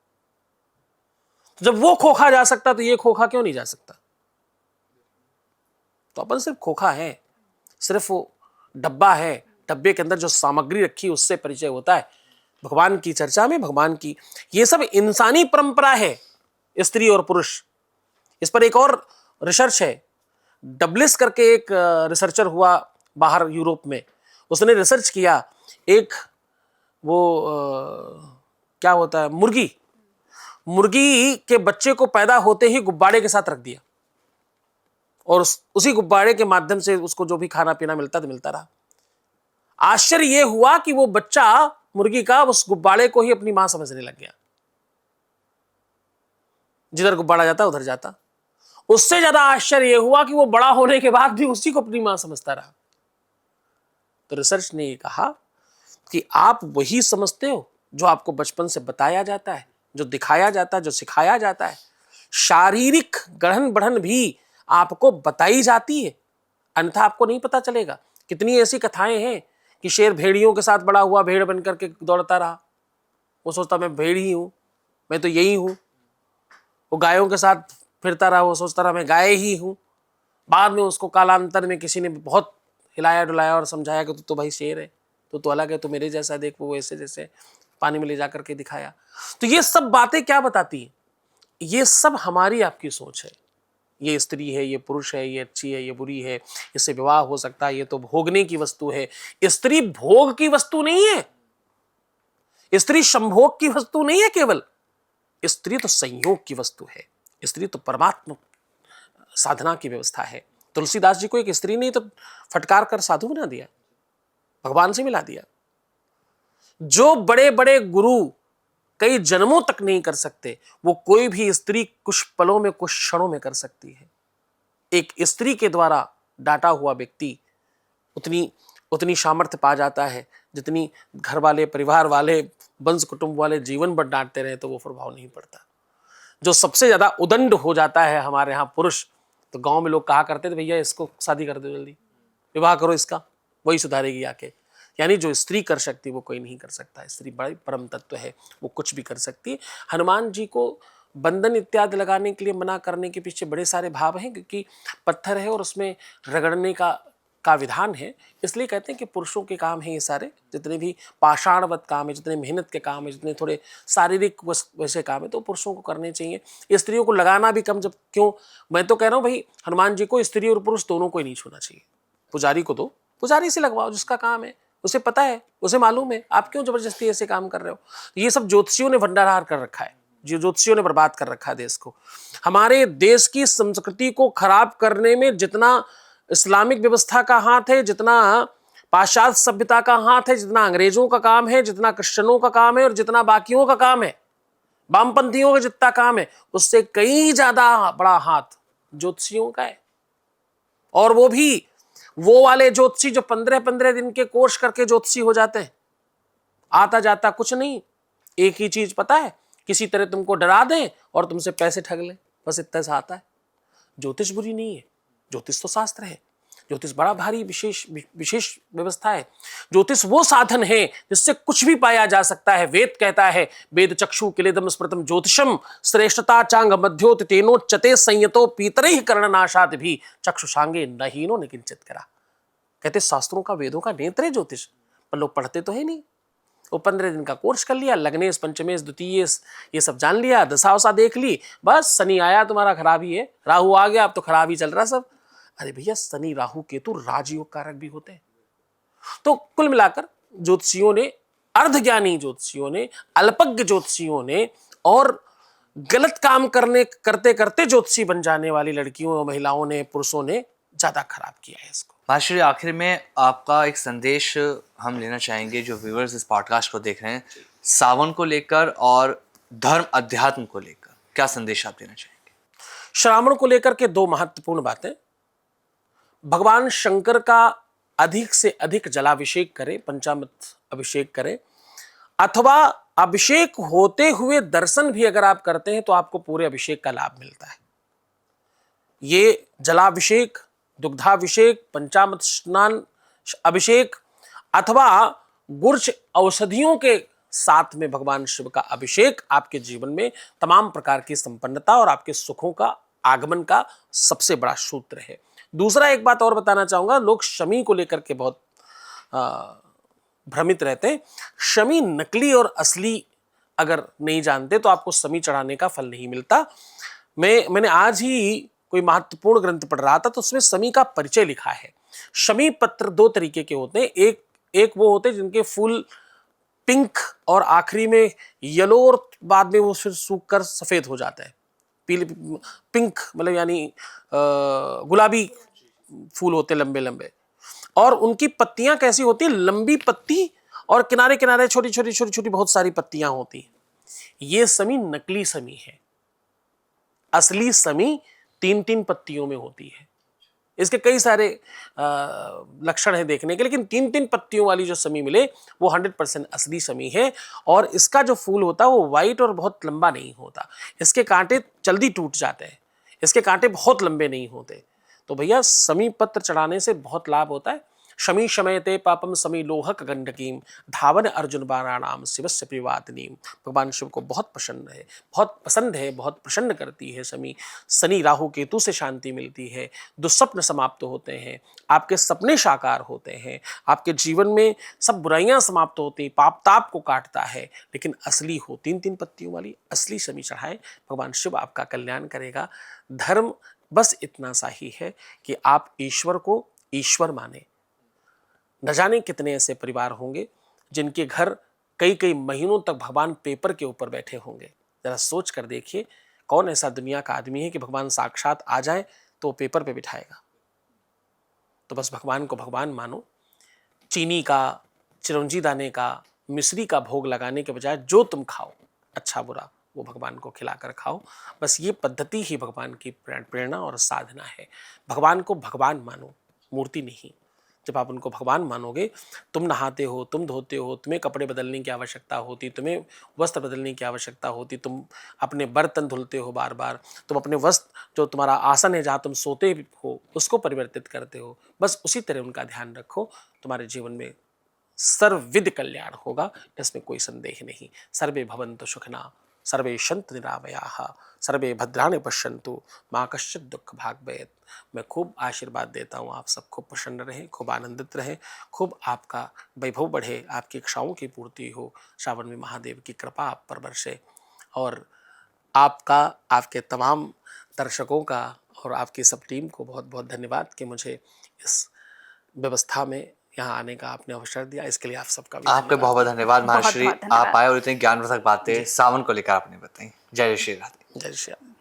B: तो जब वो खोखा जा सकता तो ये खोखा क्यों नहीं जा सकता? तो अपन सिर्फ खोखा है, सिर्फ वो डब्बा है, डब्बे के अंदर जो सामग्री रखी उससे परिचय होता है। भगवान की चर्चा में, भगवान की, ये सब इंसानी परंपरा है, स्त्री और पुरुष। इस पर एक और रिसर्च है, डबलिस करके एक रिसर्चर हुआ बाहर यूरोप में, उसने रिसर्च किया। एक वो क्या होता है, मुर्गी के बच्चे को पैदा होते ही गुब्बारे के साथ रख दिया और उसी गुब्बारे के माध्यम से उसको जो भी खाना पीना मिलता तो मिलता रहा। आश्चर्य यह हुआ कि वो बच्चा मुर्गी का उस गुब्बारे को ही अपनी मां समझने लग गया। जिधर गुब्बारा जाता उधर जाता। उससे ज्यादा आश्चर्य यह हुआ कि वो बड़ा होने के बाद भी उसी को अपनी मां समझता रहा। तो रिसर्च ने ये कहा कि आप वही समझते हो जो आपको बचपन से बताया जाता है, जो दिखाया जाता है, जो सिखाया जाता है। शारीरिक गढ़न बढ़न भी आपको बताई जाती है, अन्यथा आपको नहीं पता चलेगा। कितनी ऐसी कथाएं हैं कि शेर भेड़ियों के साथ बड़ा हुआ, भेड़ बनकर के दौड़ता रहा, वो सोचता मैं भेड़ ही हूं, मैं तो यही हूं। वो गायों के साथ फिरता रहा, वो सोचता रहा मैं गाय ही हूं। बाद में उसको कालांतर में किसी ने बहुत हिलाया डुलाया और समझाया कि तू तो भाई शेर है, तो अलग है, तो मेरे जैसा देख, वो ऐसे जैसे पानी में ले जाकर के दिखाया। तो ये सब बातें क्या बताती हैं? ये सब हमारी आपकी सोच है। ये स्त्री है, ये पुरुष है, ये अच्छी है, ये बुरी है, इससे विवाह हो सकता है, ये तो भोगने की वस्तु है। स्त्री भोग की वस्तु नहीं है, स्त्री संभोग की वस्तु नहीं है केवल, स्त्री तो संयोग की वस्तु है। स्त्री तो परमात्मा साधना की व्यवस्था है। तुलसीदास जी को एक स्त्री ने तो फटकार कर साधु बना दिया, भगवान से मिला दिया। जो बड़े बड़े गुरु कई जन्मों तक नहीं कर सकते, वो कोई भी स्त्री कुछ पलों में, कुछ क्षणों में कर सकती है। एक स्त्री के द्वारा डांटा हुआ व्यक्ति उतनी सामर्थ्य पा जाता है जितनी घर वाले, परिवार वाले, वंश कुटुंब वाले जीवन भर डांटते रहे तो वो प्रभाव नहीं पड़ता। जो सबसे ज्यादा उदंड हो जाता है हमारे यहाँ पुरुष, तो गांव में लोग कहा करते थे भैया इसको शादी कर दो, जल्दी विवाह करो इसका, वही सुधारेगी आके। यानी जो स्त्री कर सकती वो कोई नहीं कर सकता। स्त्री बड़ी परम तत्व है, वो कुछ भी कर सकती है। हनुमान जी को बंधन इत्यादि लगाने के लिए मना करने के पीछे बड़े सारे भाव हैं, क्योंकि पत्थर है और उसमें रगड़ने का विधान है। इसलिए कहते हैं कि पुरुषों के काम है ये सारे, जितने भी पाषाणवत काम है, जितने मेहनत के काम है, जितने थोड़े शारीरिक वैसे काम है, तो पुरुषों को करने चाहिए। स्त्रियों को लगाना भी कम। जब क्यों, मैं तो कह रहा हूँ भाई हनुमान जी को स्त्री और पुरुष दोनों को ही नहीं छूना चाहिए। पुजारी को दो, पुजारी से लगवाओ, जिसका काम है, उसे पता है, उसे मालूम है। आप क्यों जबरदस्ती ऐसे काम कर रहे हो? ये सब ज्योतिषियों ने भंडारहार कर रखा है, जो ज्योतिषियों ने बर्बाद कर रखा है देश को। हमारे देश की संस्कृति को खराब करने में जितना इस्लामिक व्यवस्था का हाथ है, जितना पाश्चात्य सभ्यता का हाथ है, जितना अंग्रेजों का काम है, जितना क्रिश्चियनों का काम है और जितना बाकियों का काम है, वामपंथियों का जितना काम है, उससे कई ज्यादा बड़ा हाथ ज्योतिषियों का है। और वो भी वो वाले ज्योतिषी जो 15-15 दिन के कोर्स करके ज्योतिषी हो जाते हैं। आता जाता कुछ नहीं, एक ही चीज पता है, किसी तरह तुमको डरा दें और तुमसे पैसे ठग लें, बस इतना सा आता है। ज्योतिष बुरी नहीं है, ज्योतिष तो शास्त्र है। ज्योतिष बड़ा भारी विशेष व्यवस्था है। ज्योतिष वो साधन है जिससे कुछ भी पाया जा सकता है। वेद कहता है, वेद चक्षु किलेदम स्मृतम ज्योतिषम श्रेष्ठता चांग मध्योत तेनोच्चते संयतो पीतरैः कर्णनाशात् भी चक्षुषांगे नहीनो न किंचित करा। कहते शास्त्रों का, वेदों का नेत्र है ज्योतिष, पर लोग पढ़ते तो है नहीं। वो 15 दिन का कोर्स कर लिया, लग्नेश पंचमेश द्वितीयेश ये सब जान लिया, दशा वशा देख ली, बस शनि आया तुम्हारा खराब ही है, राहु आ गया अब तो खराब ही चल रहा सब। अरे भैया शनि राहु केतु राजयोग कारक भी होते हैं। तो कुल मिलाकर ज्योतिषियों ने, अर्धज्ञानी ज्योतिषियों ने, अल्पज्ञ ज्योतिषियों ने और गलत काम करते करते ज्योतिषी बन जाने वाली लड़कियों, महिलाओं ने, पुरुषों ने ज्यादा खराब किया है इसको।
C: मास्टर आखिर में आपका एक संदेश हम लेना चाहेंगे जो व्यूअर्स इस पॉडकास्ट को देख रहे हैं, सावन को लेकर और धर्म अध्यात्म को लेकर क्या संदेश आप देना चाहेंगे?
B: श्रावण को लेकर के दो महत्वपूर्ण बातें। भगवान शंकर का अधिक से अधिक जलाभिषेक करें, पंचामृत अभिषेक करें, अथवा अभिषेक होते हुए दर्शन भी अगर आप करते हैं तो आपको पूरे अभिषेक का लाभ मिलता है। ये जलाभिषेक, दुग्धाभिषेक, पंचामृत स्नान अभिषेक अथवा गुर्ज औषधियों के साथ में भगवान शिव का अभिषेक आपके जीवन में तमाम प्रकार की संपन्नता और आपके सुखों का आगमन का सबसे बड़ा सूत्र है। दूसरा एक बात और बताना चाहूंगा, लोग शमी को लेकर के बहुत भ्रमित रहते हैं। शमी नकली और असली अगर नहीं जानते तो आपको शमी चढ़ाने का फल नहीं मिलता। मैंने आज ही कोई महत्वपूर्ण ग्रंथ पढ़ रहा था तो उसमें शमी का परिचय लिखा है। शमी पत्र दो तरीके के होते हैं। एक वो होते हैं जिनके फूल पिंक और आखिरी में येलो और बाद में वो फिर सूख कर सफेद हो जाता है। पीले पिंक मतलब यानी गुलाबी फूल होते लंबे लंबे, और उनकी पत्तियां कैसी होती है, लंबी पत्ती और किनारे किनारे छोटी छोटी छोटी छोटी बहुत सारी पत्तियां होती। ये समी नकली समी है। असली समी 3-3 पत्तियों में होती है। इसके कई सारे लक्षण हैं देखने के, लेकिन 3-3 पत्तियों वाली जो समी मिले वो 100% असली समी है। और इसका जो फूल होता है वो वाइट और बहुत लंबा नहीं होता। इसके कांटे जल्दी टूट जाते हैं, इसके कांटे बहुत लंबे नहीं होते। तो भैया समी पत्र चढ़ाने से बहुत लाभ होता है। शमी शमयते पापम समी लोहक गंडकीम धावन अर्जुन बाणानाम शिवस्य प्रियवादिनीम। भगवान शिव को बहुत पसंद है, बहुत पसंद है, बहुत प्रसन्न करती है समी। शनि राहु केतु से शांति मिलती है, दुस्वप्न समाप्त होते हैं, आपके सपने साकार होते हैं, आपके जीवन में सब बुराइयां समाप्त होती हैं, पाप ताप को काटता है। लेकिन असली हो 3-3 पत्तियों वाली असली समी चढ़ाए, भगवान शिव आपका कल्याण करेगा। धर्म बस इतना सा ही है कि आप ईश्वर को ईश्वर माने। न जाने कितने ऐसे परिवार होंगे जिनके घर कई कई महीनों तक भगवान पेपर के ऊपर बैठे होंगे। जरा सोच कर देखिए, कौन ऐसा दुनिया का आदमी है कि भगवान साक्षात आ जाए तो पेपर पे बिठाएगा। तो बस भगवान को भगवान मानो। चीनी का, चिरौंजी दाने का, मिश्री का भोग लगाने के बजाय जो तुम खाओ अच्छा बुरा वो भगवान को खिलाकर खाओ। बस ये पद्धति ही भगवान की प्रेरणा और साधना है। भगवान को भगवान मानो, मूर्ति नहीं। जब आप उनको भगवान मानोगे, तुम नहाते हो, तुम धोते हो, तुम्हें कपड़े बदलने की आवश्यकता होती, तुम्हें वस्त्र बदलने की आवश्यकता होती, तुम अपने बर्तन धुलते हो बार बार, तुम अपने वस्त्र जो तुम्हारा आसन है जहाँ तुम सोते हो उसको परिवर्तित करते हो। बस उसी तरह उनका ध्यान रखो, तुम्हारे जीवन में सर्वविध कल्याण होगा, इसमें कोई संदेह नहीं। सर्वे भवन्तु सुखिनः, सर्वे सन्तु निरामयाः, सर्वे भद्राणि पश्यन्तु माँ कश्चित् दुःख भाग् भवेत्। मैं खूब आशीर्वाद देता हूँ, आप सब खूब प्रसन्न रहें, खूब आनंदित रहें, खूब आपका वैभव बढ़े, आपकी इच्छाओं की पूर्ति हो। श्रावण में महादेव की कृपा आप पर बरसे, और आपका, आपके तमाम दर्शकों का और आपकी सब टीम को बहुत बहुत धन्यवाद कि मुझे इस व्यवस्था में यहाँ आने का आपने अवसर दिया। इसके लिए आप सबका भी
C: आपके बहुत बहुत धन्यवाद
A: बहुत
C: महर्षि,
A: बहुत धन्यवाद।
C: आप आए और इतने ज्ञानवर्धक बातें सावन को लेकर आपने बताई। जय श्री राधे।
B: जय श्री राम।